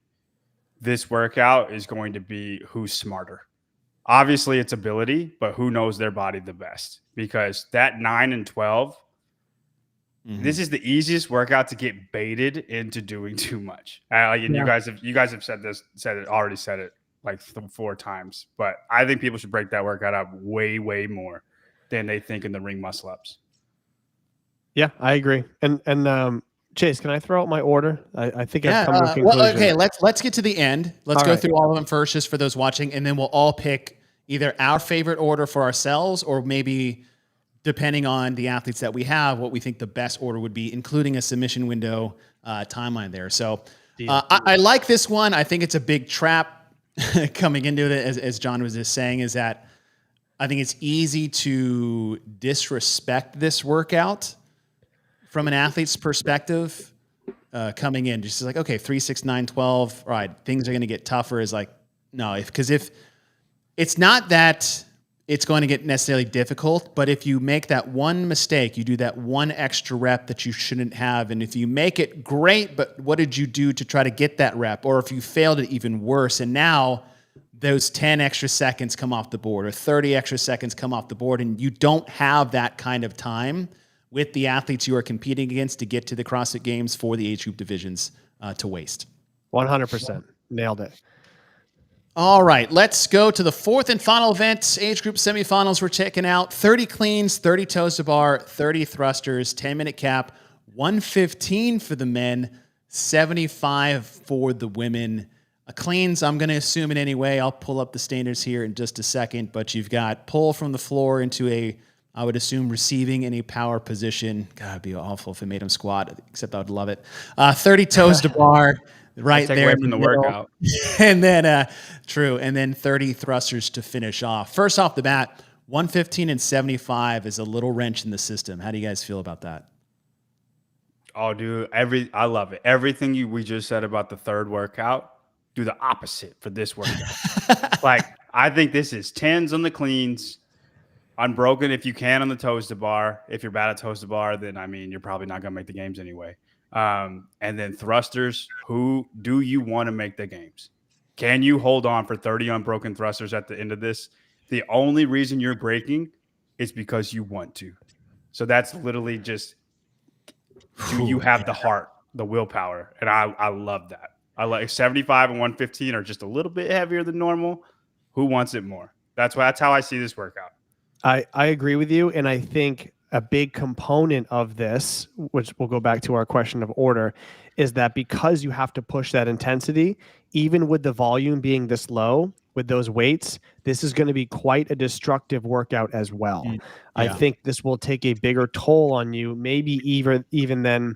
this workout is going to be who's smarter. Obviously, it's ability, but who knows their body the best? Because that 9 and 12, this is the easiest workout to get baited into doing too much. And you guys have said it like 4 times. But I think people should break that workout up way, way more than they think in the ring muscle ups. Yeah, I agree. And Chase, can I throw out my order? I think I've come to a conclusion. Well, okay, let's get to the end. Let's All go right. through all of them first, just for those watching, and then we'll all pick either our favorite order for ourselves, or maybe, depending on the athletes that we have, what we think the best order would be, including a submission window timeline there. So I like this one. I think it's a big trap coming into it, as John was just saying, is that I think it's easy to disrespect this workout from an athlete's perspective coming in. Just like, okay, 3, 6, 9, 12, all right, things are going to get tougher. Is like, no, because if it's not that it's going to get necessarily difficult, but if you make that one mistake, you do that one extra rep that you shouldn't have, and if you make it, great, but what did you do to try to get that rep? Or if you failed it, even worse, and now those 10 extra seconds come off the board, or 30 extra seconds come off the board, and you don't have that kind of time with the athletes you are competing against to get to the CrossFit Games for the age group divisions to waste. 100%. Nailed it. All right, let's go to the fourth and final event, age group semifinals. We're checking out 30 cleans, 30 toes to bar, 30 thrusters, 10-minute cap, 115 for the men, 75 for the women. Cleans, I'm going to assume it anyway. I'll pull up the standards here in just a second, but you've got pull from the floor into I would assume receiving in a power position. God, it'd be awful if it made him squat, except I would love it. 30 toes to bar, right Take there away in from the middle. workout. And then, 30 thrusters to finish off. First off the bat, 115 and 75 is a little wrench in the system. How do you guys feel about that? Oh, dude, I love it. Everything we just said about the third workout, do the opposite for this workout. Like, I think this is 10s on the cleans, unbroken if you can on the toes to bar. If you're bad at toes to bar, then I mean you're probably not gonna make the games anyway. And then thrusters. Who do you want to make the games? Can you hold on for 30 unbroken thrusters at the end of this? The only reason you're breaking is because you want to. So that's literally just, do you have the heart, the willpower? And I love that. I like 75 and 115 are just a little bit heavier than normal. Who wants it more? That's how I see this workout. I agree with you. And I think a big component of this, which we'll go back to our question of order, is that because you have to push that intensity, even with the volume being this low with those weights, this is going to be quite a destructive workout as well. Yeah. I think this will take a bigger toll on you, maybe even than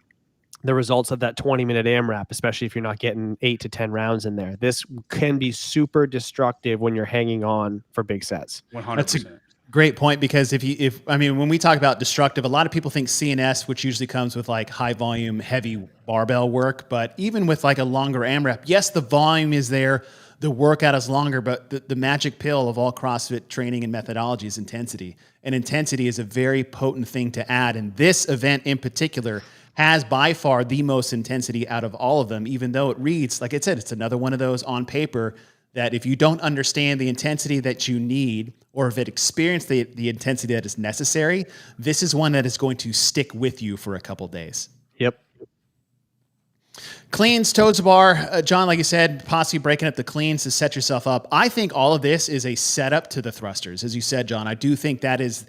the results of that 20-minute AMRAP, especially if you're not getting 8 to 10 rounds in there. This can be super destructive when you're hanging on for big sets. 100%. That's a great point, because when we talk about destructive, a lot of people think CNS, which usually comes with like high volume, heavy barbell work. But even with like a longer AMRAP, yes, the volume is there, the workout is longer, but the magic pill of all CrossFit training and methodology is intensity. And intensity is a very potent thing to add. And this event in particular has by far the most intensity out of all of them, even though it reads, like I said, it's another one of those on paper that if you don't understand the intensity that you need, or if it experience the intensity that is necessary, this is one that is going to stick with you for a couple days. Yep. Cleans, toes to bar. John, like you said, possibly breaking up the cleans to set yourself up. I think all of this is a setup to the thrusters. As you said, John, I do think that is,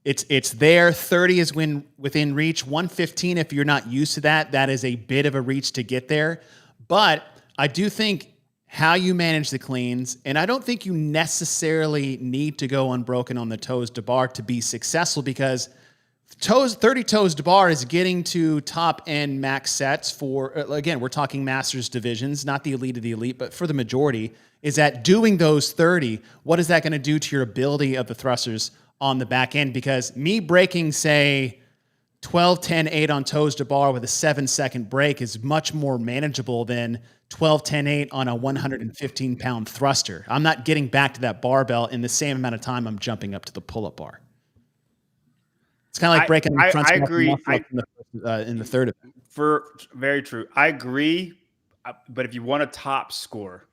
it's there. 30 is within reach. 115, if you're not used to that is a bit of a reach to get there. But I do think how you manage the cleans, and I don't think you necessarily need to go unbroken on the toes to bar to be successful, because 30 toes to bar is getting to top end max sets for, again, we're talking masters divisions, not the elite of the elite, but for the majority, is that doing those 30, what is that going to do to your ability of the thrusters on the back end? Because me breaking, say, 12, 10, 8 on toes to bar with a 7-second break is much more manageable than 12, 10, 8 on a 115-pound thruster. I'm not getting back to that barbell in the same amount of time I'm jumping up to the pull-up bar. It's kind of like breaking the front squat agree. in the third event. Very true. I agree. But if you want a top score,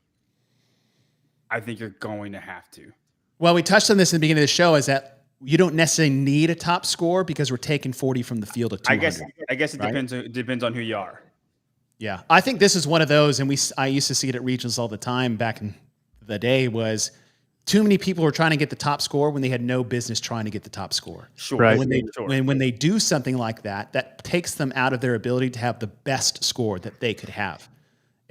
I think you're going to have to. Well, we touched on this in the beginning of the show, is that you don't necessarily need a top score because we're taking 40 from the field at 200. I guess it right? depends on who you are. Yeah. I think this is one of those, and I used to see it at regionals all the time back in the day, was too many people were trying to get the top score when they had no business trying to get the top score. Sure. Right. When they do something like that, that takes them out of their ability to have the best score that they could have.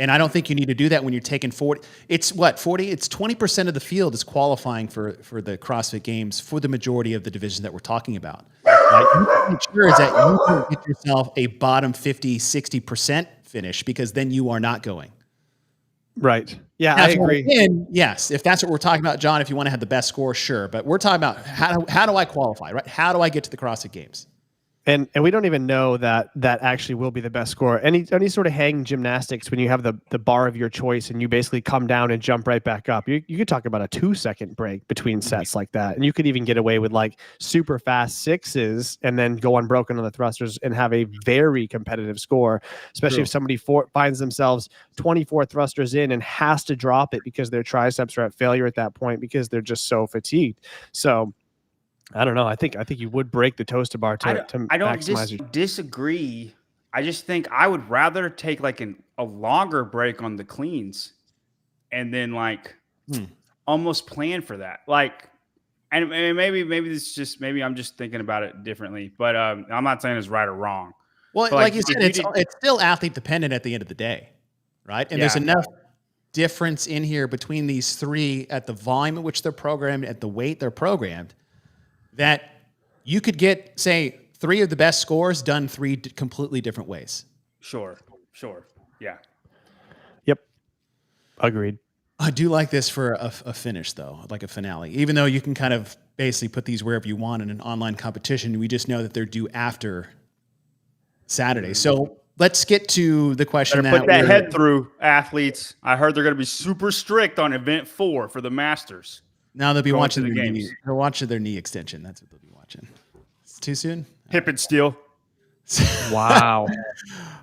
And I don't think you need to do that when you're taking 40. It's what, 40? It's 20% of the field is qualifying for the CrossFit Games for the majority of the divisions that we're talking about. Right? You can make sure is that you can get yourself a bottom 50, 60% finish, because then you are not going. Right. Yeah, Now, I agree. Yes, if that's what we're talking about, John, if you want to have the best score, sure. But we're talking about how do I qualify, right? How do I get to the CrossFit Games? And we don't even know that actually will be the best score. Any sort of hang gymnastics, when you have the bar of your choice and you basically come down and jump right back up, you could talk about a 2-second break between sets like that. And you could even get away with like super fast 6s and then go unbroken on the thrusters and have a very competitive score, especially if somebody finds themselves 24 thrusters in and has to drop it because their triceps are at failure at that point because they're just so fatigued. So I don't know. I think you would break the toes to bar to maximize your. Disagree. I just think I would rather take like a longer break on the cleans, and then like almost plan for that. Like, and maybe this is just, maybe I'm just thinking about it differently. But I'm not saying it's right or wrong. Well, but like you said, it's still athlete dependent at the end of the day, right? And there's enough difference in here between these three at the volume at which they're programmed, at the weight they're programmed, that you could get, say, 3 of the best scores done 3 completely different ways. Sure. Yeah. Yep. Agreed. I do like this for a finish, though, like a finale. Even though you can kind of basically put these wherever you want in an online competition. We just know that they're due after Saturday. So let's get to the question Better that put that we're- head through, athletes. I heard they're going to be super strict on event 4 for the Masters. now they'll be going watching to the their knee. games. They're watching their knee extension. That's what they'll be watching. It's too soon. Hip and steel. Wow.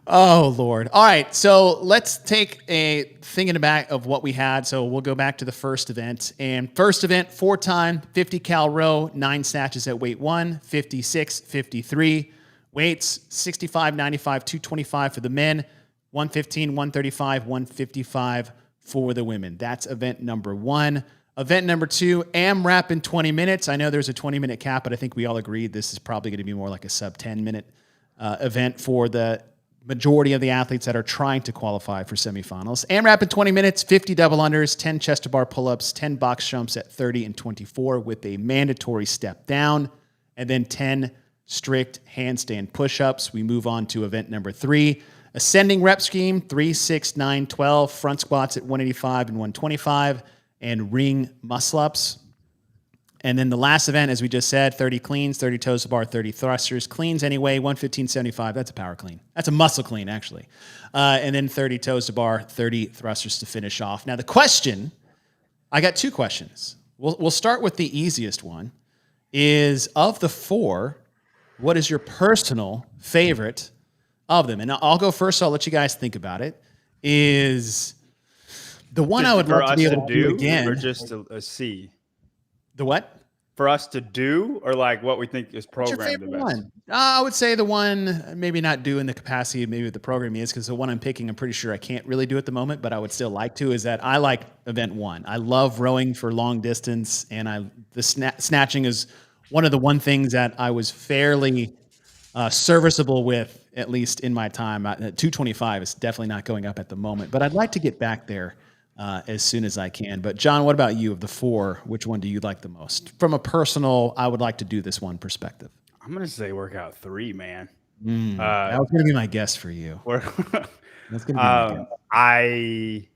Oh Lord. All right. So let's take a thinking back of what we had. So we'll go back to the first event. And first event, 4-time 50 cal row, 9 snatches at weight 1, 56, 53. Weights 65, 95, 225 for the men, 115, 135, 155 for the women. That's event number 1. Event number 2, AMRAP in 20 minutes. I know there's a 20-minute cap, but I think we all agreed this is probably going to be more like a sub 10-minute event for the majority of the athletes that are trying to qualify for semifinals. AMRAP in 20 minutes, 50 double unders, 10 chest to bar pull-ups, 10 box jumps at 30 and 24 with a mandatory step down, and then 10 strict handstand push-ups. We move on to event number 3, ascending rep scheme, 3, 6, 9, 12, front squats at 185 and 125, and ring muscle-ups. And then the last event, as we just said, 30 cleans, 30 toes to bar, 30 thrusters. Cleans anyway, 115.75. That's a power clean. That's a muscle clean, actually. And then 30 toes to bar, 30 thrusters to finish off. Now, the question, I got 2 questions. We'll start with the easiest one, is of the 4, what is your personal favorite of them? And I'll go first, so I'll let you guys think about it. Is the one I would love to be able to do again. Or just a C? The what? For us to do, or like what we think is What's your programmed the favorite best? one? I would say the one, maybe not do in the capacity maybe the programming is, because the one I'm picking, I'm pretty sure I can't really do at the moment, but I would still like to, is that I like event 1. I love rowing for long distance, and the snatching is one of the things that I was fairly serviceable with, at least in my time. 225 is definitely not going up at the moment, but I'd like to get back there as soon as I can. But John, what about you? Of the 4, which one do you like the most? From a personal, I would like to do this one perspective. I'm going to say workout 3, man. That was going to be my guess for you. That's going to be my guess. I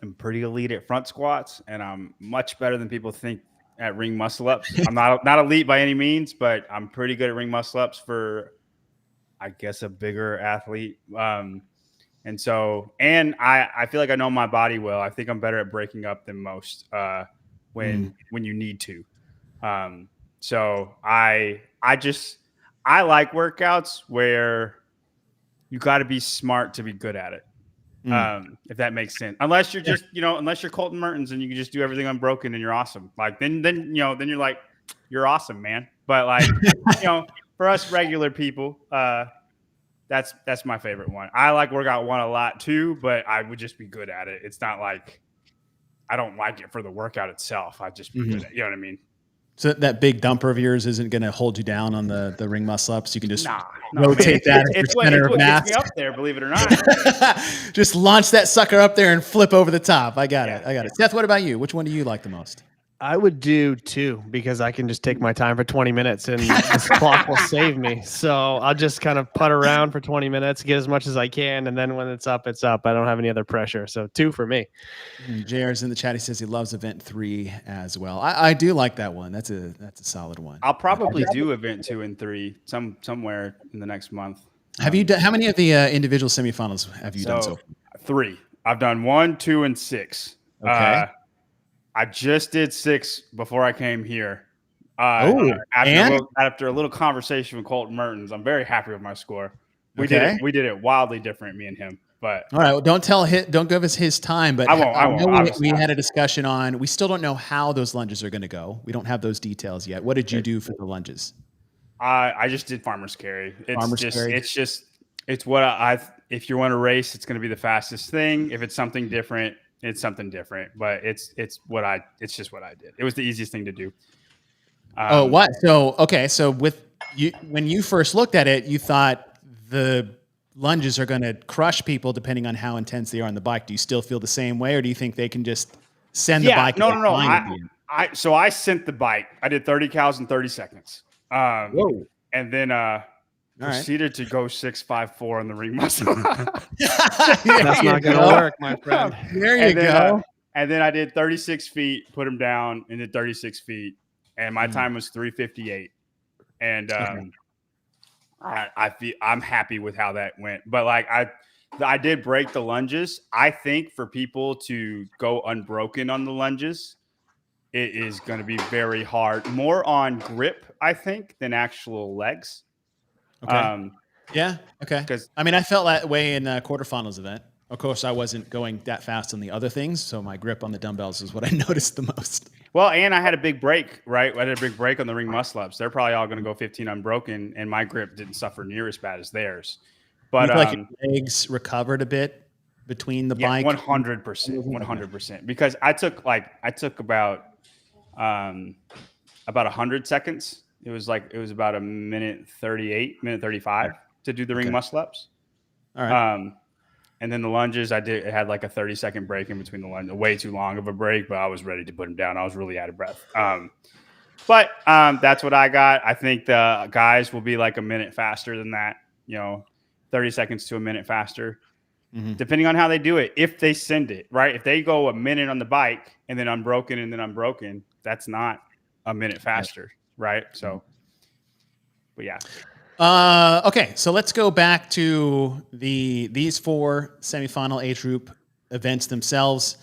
am pretty elite at front squats, and I'm much better than people think at ring muscle ups. I'm not elite by any means, but I'm pretty good at ring muscle ups for, I guess, a bigger athlete. And I feel like I know my body well. I think I'm better at breaking up than most when you need to. So I like workouts where you got to be smart to be good at it. If that makes sense. Unless you're just, unless you're Colton Mertens and you can just do everything unbroken and you're awesome. Like then you're like, you're awesome, man. But like, for us regular people, that's my favorite one. I like workout 1 a lot too, but I would just be good at it. It's not like I don't like it for the workout itself. I just be good at it. You know what I mean? So that big dumper of yours isn't going to hold you down on the ring muscle ups. You can just no, rotate that as your center of mass. Gets me up there, believe it or not. Just launch that sucker up there and flip over the top. I got it. Seth, what about you? Which one do you like the most? I would do 2 because I can just take my time for 20 minutes and this clock will save me. So I'll just kind of putt around for 20 minutes, get as much as I can. And then when it's up, it's up. I don't have any other pressure. So 2 for me. JR's in the chat. He says he loves event 3 as well. I do like that one. That's a solid one. I'll probably do event 2 and 3 somewhere in the next month. Have you done, how many of the individual semifinals have you done so far? 3. I've done 1, 2, and 6. Okay. I just did 6 before I came here. After a little conversation with Colton Mertens, I'm very happy with my score. We did it wildly different, me and him. But all right, well, don't give us his time. But I won't. We had a discussion on. We still don't know how those lunges are going to go. We don't have those details yet. What did you do for the lunges? I just did farmer's carry. It's what if you want to race, it's going to be the fastest thing. If it's something different, it's something different. But it's just what I did. It was the easiest thing to do. What? So with you, when you first looked at it, you thought the lunges are going to crush people depending on how intense they are on the bike. Do you still feel the same way, or do you think they can just send the bike? No. I sent the bike. I did 30 cals in 30 seconds. Whoa. And then proceeded to go 6.54 on the ring muscle. That's not going to work, my friend. There you go. And then I did 36 feet, put him down, and did 36 feet. and my time was 3:58. And I feel I'm happy with how that went. But like I did break the lunges. I think for people to go unbroken on the lunges, it is going to be very hard. More on grip, I think, than actual legs. Okay. Yeah. Okay. 'Cause- I mean, I felt that way in quarterfinals event. Of course, I wasn't going that fast on the other things, so my grip on the dumbbells is what I noticed the most. Well, and I had a big break, right? I had a big break on the ring muscle ups. They're probably all going to go 15 unbroken, and my grip didn't suffer near as bad as theirs. But You feel like your legs recovered a bit between the bike. 100%, 100%. Because I took about 100 seconds. It was about a minute 38, minute 35 to do the ring muscle ups. All right. And then the lunges, it had like a 30-second break in between the lunges, way too long of a break, but I was ready to put them down. I was really out of breath. But that's what I got. I think the guys will be like a minute faster than that, 30 seconds to a minute faster, depending on how they do it. If they send it, right? If they go a minute on the bike and then unbroken, that's not a minute faster, right? So, but yeah. Okay, so let's go back to these 4 semifinal age group events themselves.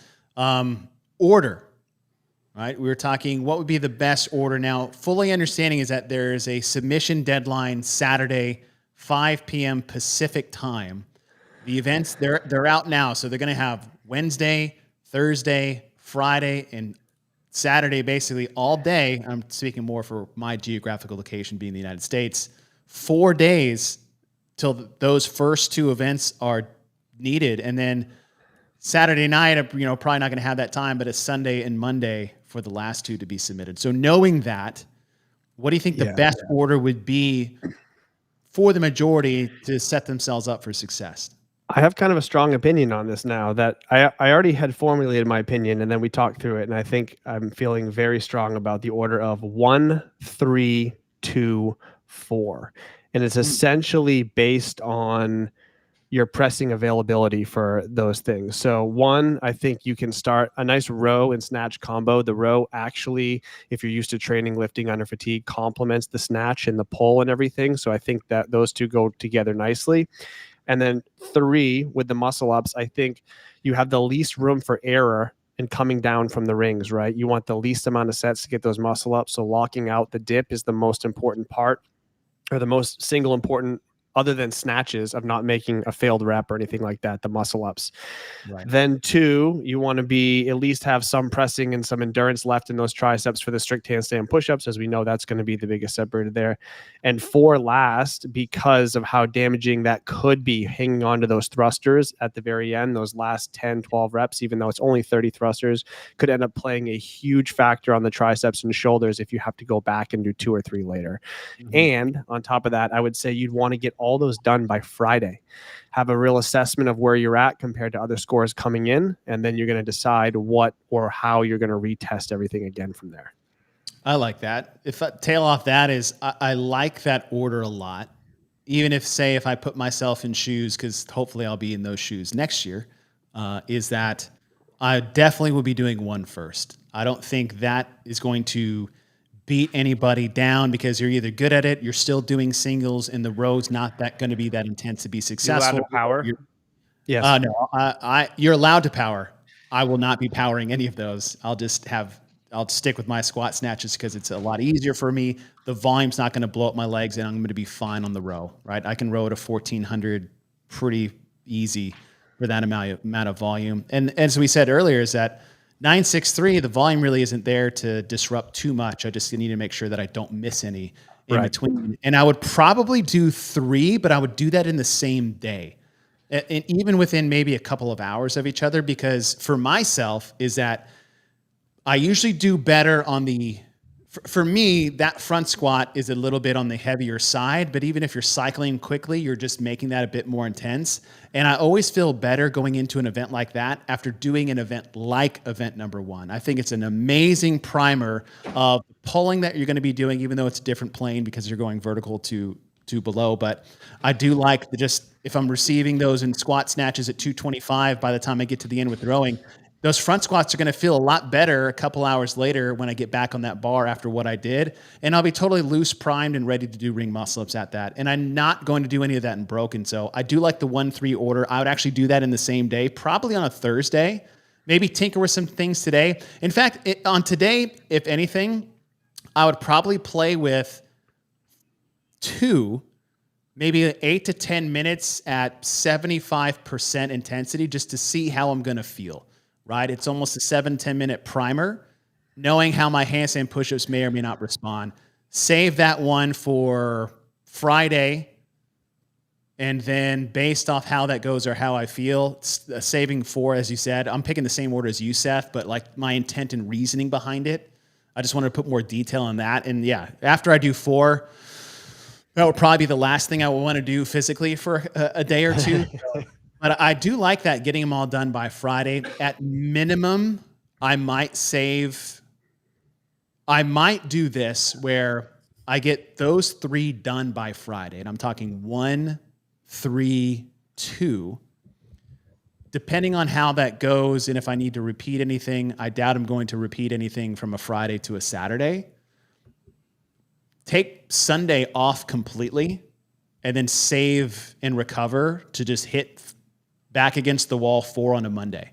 Order, right? We were talking what would be the best order. Now, fully understanding is that there is a submission deadline Saturday, 5 p.m. Pacific time. The events they're out now, so they're going to have Wednesday, Thursday, Friday, and Saturday, basically all day. I'm speaking more for my geographical location being the United States. 4 days till those first 2 events are needed. And then Saturday night, probably not going to have that time, but it's Sunday and Monday for the last 2 to be submitted. So knowing that, what do you think the best order would be for the majority to set themselves up for success? I have kind of a strong opinion on this now that I already had formulated my opinion, and then we talked through it. And I think I'm feeling very strong about the order of 1, 3, 2, 4. And it's essentially based on your pressing availability for those things. So 1, I think you can start a nice row and snatch combo. The row actually, if you're used to training lifting under fatigue, complements the snatch and the pull and everything. So I think that those 2 go together nicely. And then 3, with the muscle ups, I think you have the least room for error in coming down from the rings, right? You want the least amount of sets to get those muscle ups. So locking out the dip is the most important part, or the most single important, other than snatches, of not making a failed rep or anything like that, the muscle ups. Right. Then 2, you want to at least have some pressing and some endurance left in those triceps for the strict handstand push-ups, as we know that's going to be the biggest separator there. And 4, last, because of how damaging that could be, hanging on to those thrusters at the very end, those last 10, 12 reps, even though it's only 30 thrusters, could end up playing a huge factor on the triceps and shoulders if you have to go back and do 2 or 3 later. And on top of that, I would say you'd want to get all those done by Friday. Have a real assessment of where you're at compared to other scores coming in, and then you're going to decide what or how you're going to retest everything again from there. I like that. If I tail off that is, I like that order a lot. Even if I put myself in shoes, because hopefully I'll be in those shoes next year, is that I definitely will be doing 1 first. I don't think that is going to beat anybody down because you're either good at it, you're still doing singles, and the road's not going to be that intense to be successful. You allowed to power? Yes. No, you're allowed to power. I will not be powering any of those. I'll stick with my squat snatches because it's a lot easier for me. The volume's not going to blow up my legs, and I'm going to be fine on the row, right? I can row at a 1400 pretty easy for that amount of volume. And as we said earlier, is that 963, the volume really isn't there to disrupt too much. I just need to make sure that I don't miss any in between. And I would probably do 3, but I would do that in the same day. And even within maybe a couple of hours of each other, because for myself is that I usually do better on for me, that front squat is a little bit on the heavier side, but even if you're cycling quickly, you're just making that a bit more intense. And I always feel better going into an event like that after doing an event like event number 1. I think it's an amazing primer of pulling that you're going to be doing, even though it's a different plane because you're going vertical to below. But I do like if I'm receiving those in squat snatches at 225, by the time I get to the end with rowing, those front squats are going to feel a lot better a couple hours later when I get back on that bar after what I did. And I'll be totally loose, primed, and ready to do ring muscle ups at that. And I'm not going to do any of that in broken. So I do like the 1-3 order. I would actually do that in the same day, probably on a Thursday. Maybe tinker with some things today. In fact, on today, if anything, I would probably play with 2, maybe 8 to 10 minutes at 75% intensity just to see how I'm going to feel, right? It's almost a 7-10 minute primer, knowing how my handstand push-ups may or may not respond. Save that one for Friday, and then based off how that goes or how I feel, saving 4, as you said. I'm picking the same order as you, Seth, but like my intent and reasoning behind it, I just wanted to put more detail on that. And yeah, after I do 4, that would probably be the last thing I would want to do physically for a day or two. But I do like that, getting them all done by Friday. At minimum, I might do this where I get those 3 done by Friday. And I'm talking 1, 3, 2. Depending on how that goes, and if I need to repeat anything, I doubt I'm going to repeat anything from a Friday to a Saturday. Take Sunday off completely, and then save and recover to just hit back against the wall 4 on a Monday,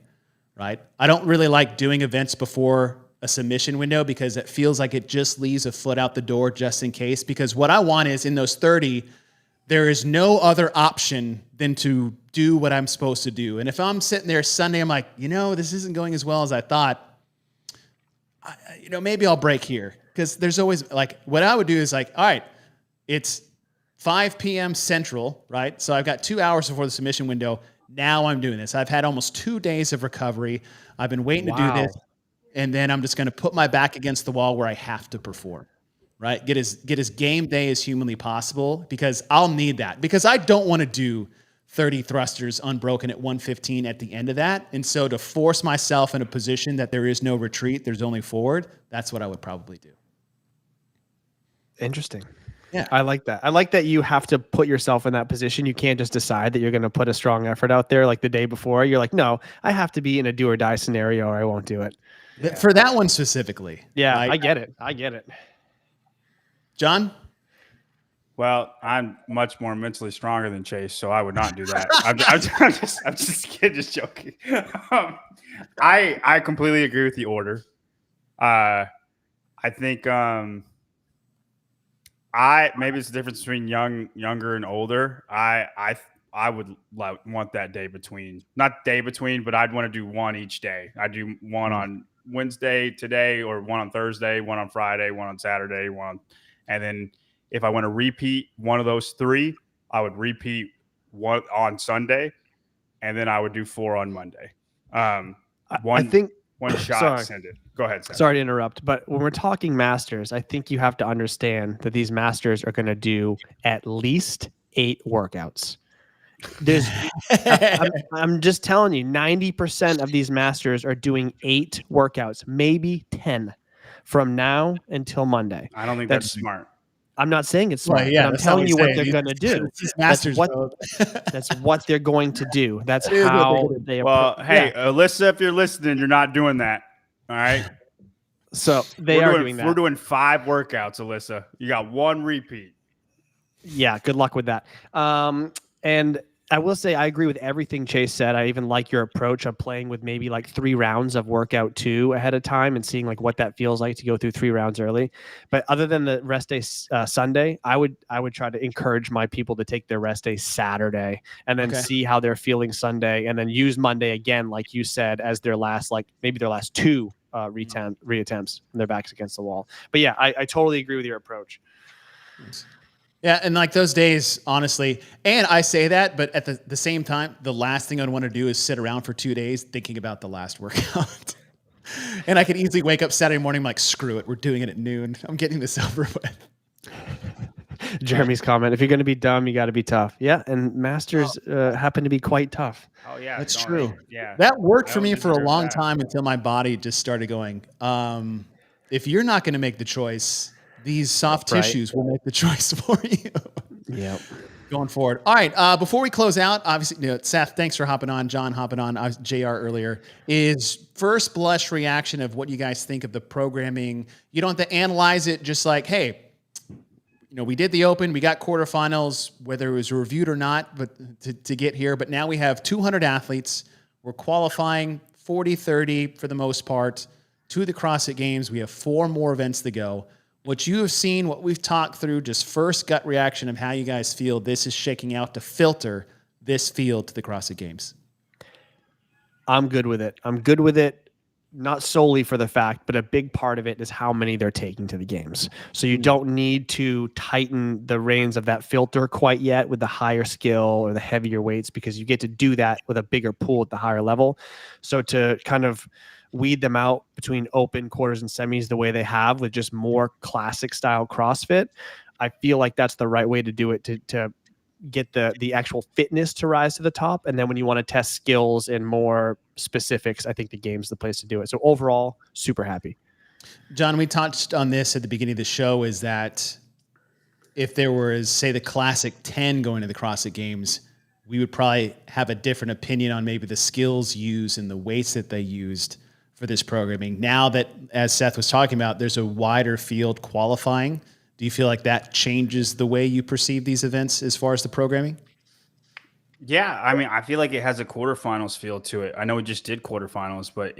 right? I don't really like doing events before a submission window because it feels like it just leaves a foot out the door just in case. Because what I want is in those 30, there is no other option than to do what I'm supposed to do. And if I'm sitting there Sunday, I'm like, this isn't going as well as I thought. Maybe I'll break here. Because there's always, like, what I would do is like, all right, it's 5 p.m. Central, right? So I've got 2 hours before the submission window. Now I'm doing this. I've had almost 2 days of recovery. I've been waiting to do this. And then I'm just going to put my back against the wall where I have to perform, right? Get as game day as humanly possible, because I'll need that. Because I don't want to do 30 thrusters unbroken at 115 at the end of that. And so to force myself in a position that there is no retreat, there's only forward, that's what I would probably do. Interesting. Yeah. I like that. I like that you have to put yourself in that position. You can't just decide that you're going to put a strong effort out there like the day before. You're like, no, I have to be in a do or die scenario or I won't do it. Yeah. For that one specifically. Yeah, right? I get it. John? Well, I'm much more mentally stronger than Chase, so I would not do that. I'm just kidding, just joking. I completely agree with the order. I think maybe it's the difference between younger and older. I would want that day between, not day between, but I'd want to do one each day. I'd do one on Wednesday today, or one on Thursday, one on Friday, one on Saturday, and then if I want to repeat one of those 3, I would repeat one on Sunday, and then I would do 4 on Monday. I think one shot. Sorry. Send it. Go ahead, Seth. Sorry to interrupt, but when we're talking masters, I think you have to understand that these masters are going to do at least 8 workouts. I'm just telling you, 90% of these masters are doing 8 workouts, maybe 10 from now until Monday. I don't think that's smart. I'm not saying it's smart, well, yeah, but I'm telling you what they're going to do. That's what they're going to do. That's how they approach. Well, hey, Alyssa, if you're listening, you're not doing that. All right. So we're doing that. We're doing 5 workouts, Alyssa. You got 1 repeat. Yeah. Good luck with that. And I will say I agree with everything Chase said. I even like your approach of playing with maybe like 3 rounds of workout 2 ahead of time and seeing like what that feels like to go through 3 rounds early. But other than the rest day Sunday, I would try to encourage my people to take their rest day Saturday and then see how they're feeling Sunday, and then use Monday again, like you said, as their last, like maybe their last 2 reattempts and their backs against the wall. But yeah, I totally agree with your approach. Yeah, and like those days, honestly, and I say that, but at the same time, the last thing I'd want to do is sit around for 2 days thinking about the last workout. And I could easily wake up Saturday morning, like, screw it, we're doing it at noon. I'm getting this over with. Jeremy's comment: if you're going to be dumb, you got to be tough. Yeah, and masters happen to be quite tough. Oh yeah, that's true. Yeah, that worked for me for a long time until my body just started going. If you're not going to make the choice, these soft tissues will make the choice for you. Yep. going forward. All right. Before we close out, obviously, Seth, thanks for hopping on. John hopping on. JR earlier. Is first blush reaction of what you guys think of the programming. You don't have to analyze it. Just like, hey, we did the Open, we got quarterfinals, whether it was reviewed or not, but to get here. But now we have 200 athletes. We're qualifying 40, 30 for the most part to the CrossFit Games. We have 4 more events to go. What you have seen, what we've talked through, just first gut reaction of how you guys feel this is shaking out to filter this field to the CrossFit Games. I'm good with it. I'm good with it, not solely for the fact, but a big part of it is how many they're taking to the games. So you don't need to tighten the reins of that filter quite yet with the higher skill or the heavier weights, because you get to do that with a bigger pool at the higher level. So to kind of weed them out between open, quarters, and semis the way they have with just more classic style CrossFit, I feel like that's the right way to do it to get the actual fitness to rise to the top. And then when you want to test skills and more specifics, I think the game's the place to do it. So overall, super happy. John, we touched on this at the beginning of the show, is that if there was, say, the classic 10 going to the CrossFit Games, we would probably have a different opinion on maybe the skills used and the weights that they used for this programming. Now that, as Seth was talking about, there's a wider field qualifying, do you feel like that changes the way you perceive these events as far as the programming? Yeah, I mean, I feel like it has a quarterfinals feel to it. I know we just did quarterfinals, but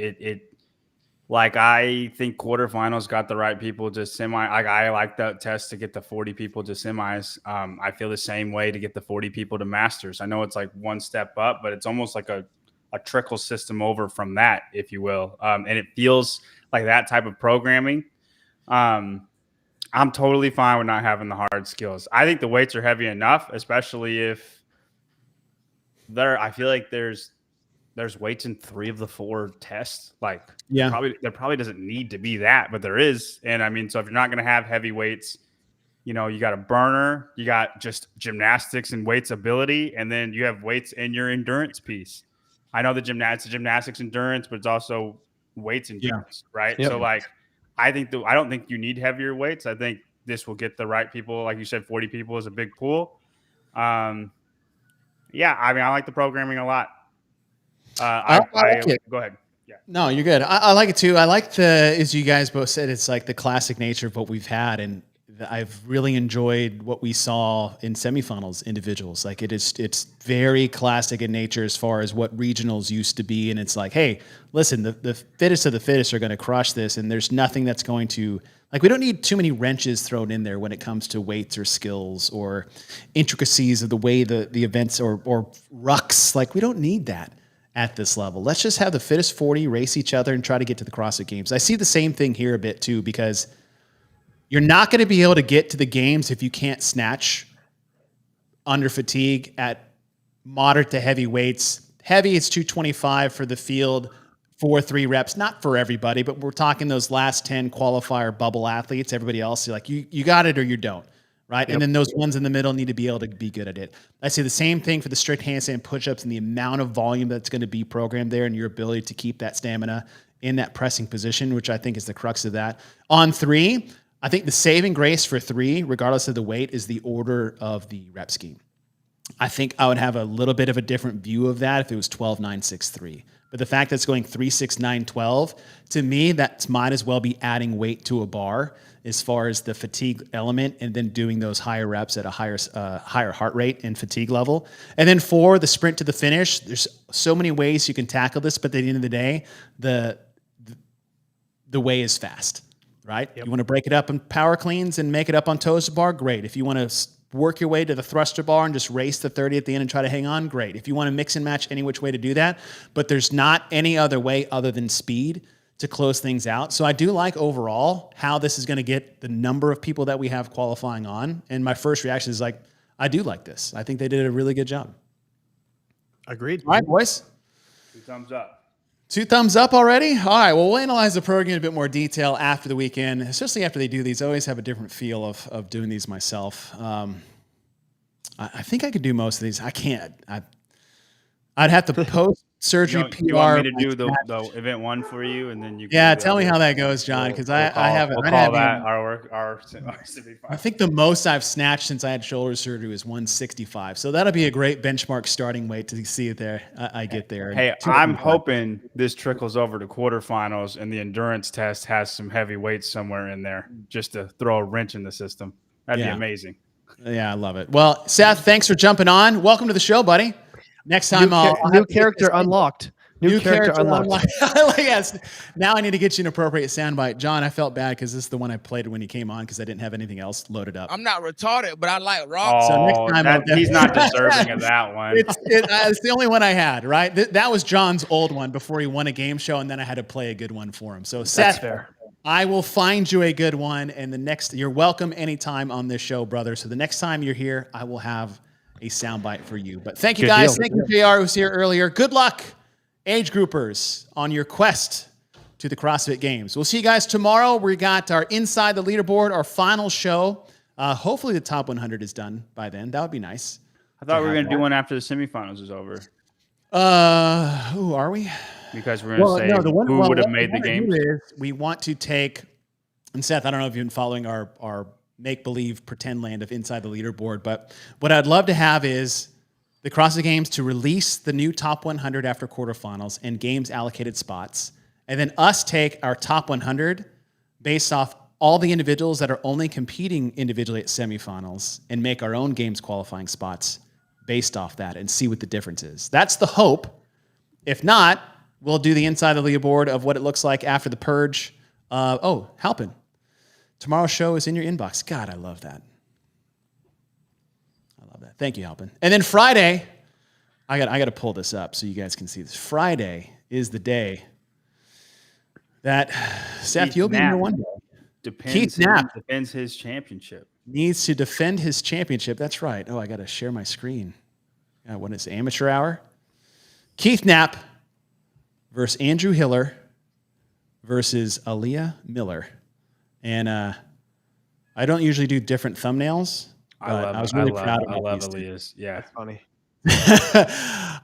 I think quarterfinals got the right people to semi. I like that test to get the 40 people to semis. I feel the same way to get the 40 people to masters. I know it's like one step up, but it's almost like a trickle system over from that, if you will. And it feels like that type of programming. I'm totally fine with not having the hard skills. I think the weights are heavy enough, especially if I feel like there's weights in 3 of the 4 tests. Like, yeah, there probably doesn't need to be that, but there is. And I mean, so if you're not going to have heavy weights, you got a burner, you got just gymnastics and weights ability, and then you have weights in your endurance piece. I know the gymnastics endurance, but it's also weights endurance, right? Yep. So like, I don't think you need heavier weights. I think this will get the right people. Like you said, 40 people is a big pool. Yeah, I mean, I like the programming a lot. I like it. Go ahead. Yeah. No, you're good. I like it too. I like as you guys both said, it's like the classic nature of what we've had. And I've really enjoyed what we saw in semifinals individuals. Like it's very classic in nature as far as what regionals used to be. And it's like, hey, listen, the fittest of the fittest are going to crush this. And there's nothing that's going to, like, we don't need too many wrenches thrown in there when it comes to weights or skills or intricacies of the way the events or rucks. Like, we don't need that at this level. Let's just have the fittest 40 race each other and try to get to the CrossFit Games. I see the same thing here a bit too, because you're not going to be able to get to the games if you can't snatch under fatigue at moderate to heavy weights. Heavy, it's 225 for the field, 4-3 reps. Not for everybody, but we're talking those last 10 qualifier bubble athletes. Everybody else, you're like, you got it or you don't, right? Yep. And then those ones in the middle need to be able to be good at it. I say the same thing for the strict handstand push-ups and the amount of volume that's going to be programmed there and your ability to keep that stamina in that pressing position, which I think is the crux of that. On 3, I think the saving grace for 3, regardless of the weight, is the order of the rep scheme. I think I would have a little bit of a different view of that if it was 12, 9, 6, 3. But the fact that it's going 3, 6, 9, 12, to me, that might as well be adding weight to a bar as far as the fatigue element and then doing those higher reps at a higher heart rate and fatigue level. And then 4, the sprint to the finish. There's so many ways you can tackle this, but at the end of the day, the way is fast. Right? Yep. You want to break it up in power cleans and make it up on toes to bar? Great. If you want to work your way to the thruster bar and just race the 30 at the end and try to hang on? Great. If you want to mix and match any which way to do that, but there's not any other way other than speed to close things out. So I do like overall how this is going to get the number of people that we have qualifying on. And my first reaction is like, I do like this. I think they did a really good job. Agreed. All right, boys. 2 thumbs up. 2 thumbs up already? All right, well, we'll analyze the program in a bit more detail after the weekend, especially after they do these. I always have a different feel of doing these myself. I think I could do most of these. I can't. I'd have to post surgery You want me to PR. do the event one for you, and then you can Yeah, do the tell me other? how that goes, John, because I haven't. We'll I call haven't that even- our I semifinal. think the most I've snatched since I had shoulder surgery was 165. So that'll be a great benchmark starting weight to see it there. I get there. Hey, I'm hoping this trickles over to quarterfinals, and the endurance test has some heavy weights somewhere in there, just to throw a wrench in the system. That'd be Yeah. amazing. Yeah, I love it. Well, Seth, thanks for jumping on. Welcome to the show, buddy. Next time, I'll New have character unlocked. New character unlocked. Yes. Now I need to get you an appropriate soundbite. John, I felt bad because this is the one I played when he came on because I didn't have anything else loaded up. I'm not retarded, but I like rock. So next time I'll he's not deserving of that one. It's the only one I had, right? That was John's old one before he won a game show, and then I had to play a good one for him. So Seth, fair. I will find you a good one, and you're welcome anytime on this show, brother. So the next time you're here, I will have a soundbite for you. But thank you, Good guys. deal. Thank you, JR, who was here earlier. Good luck, age groupers, on your quest to the CrossFit Games. We'll see you guys tomorrow. We got our Inside the Leaderboard, our final show. Hopefully the top 100 is done by then. That would be nice. I thought we were going to do one after the semifinals is over, Who are we? because we're going to say who would have made the game. We want to take, and Seth, I don't know if you've been following our make-believe pretend land of Inside the Leaderboard, but what I'd love to have is the CrossFit Games to release the new top 100 after quarterfinals and games allocated spots, and then us take our top 100 based off all the individuals that are only competing individually at semifinals and make our own games qualifying spots based off that and see what the difference is. That's the hope. If not, we'll do the Inside the Leaderboard of what it looks like after the purge. Halpin. Tomorrow's show is in your inbox. God, I love that. I love that. Thank you, Halpin. And then Friday, I got to pull this up so you guys can see this. Friday is the day that Seth, you'll be here one day. Keith Knapp defends his championship. Needs to defend his championship. That's right. Oh, I got to share my screen. When it's amateur hour. Keith Knapp versus Andrew Hiller versus Aaliyah Miller. And I don't usually do different thumbnails, but I was really proud of I love these two. Aaliyah's. Yeah. That's funny.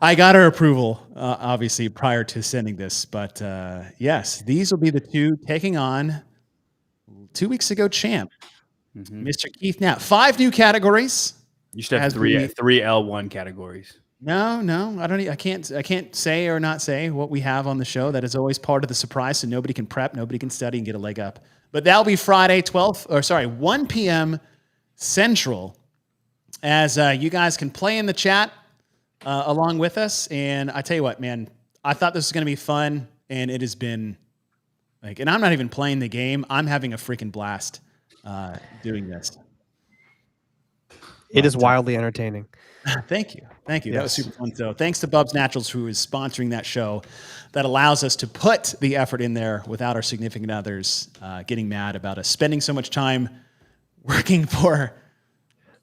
I got her approval, obviously, prior to sending this. But yes, these will be the two taking on 2 weeks ago champ, Mr. Keith Knapp. 5 new categories. You should have three L1 categories. No, I don't. I can't say or not say what we have on the show. That is always part of the surprise, so nobody can prep, nobody can study, and get a leg up. But that'll be Friday, 1 p.m. Central, as you guys can play in the chat along with us. And I tell you what, man, I thought this was going to be fun, and it has been like. And I'm not even playing the game. I'm having a freaking blast doing this. It is wildly entertaining. Thank you. That was super fun. So thanks to Bub's Naturals, who is sponsoring that show that allows us to put the effort in there without our significant others getting mad about us spending so much time working for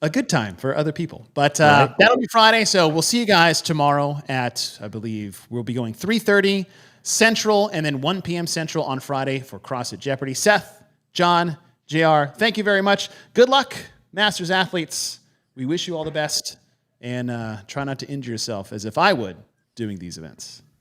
a good time for other people. But that'll be Friday. So we'll see you guys tomorrow at, I believe, we'll be going 3:30 Central and then 1 p.m. Central on Friday for CrossFit Jeopardy. Seth, John, JR, thank you very much. Good luck, Masters athletes. We wish you all the best. And try not to injure yourself as if I would doing these events.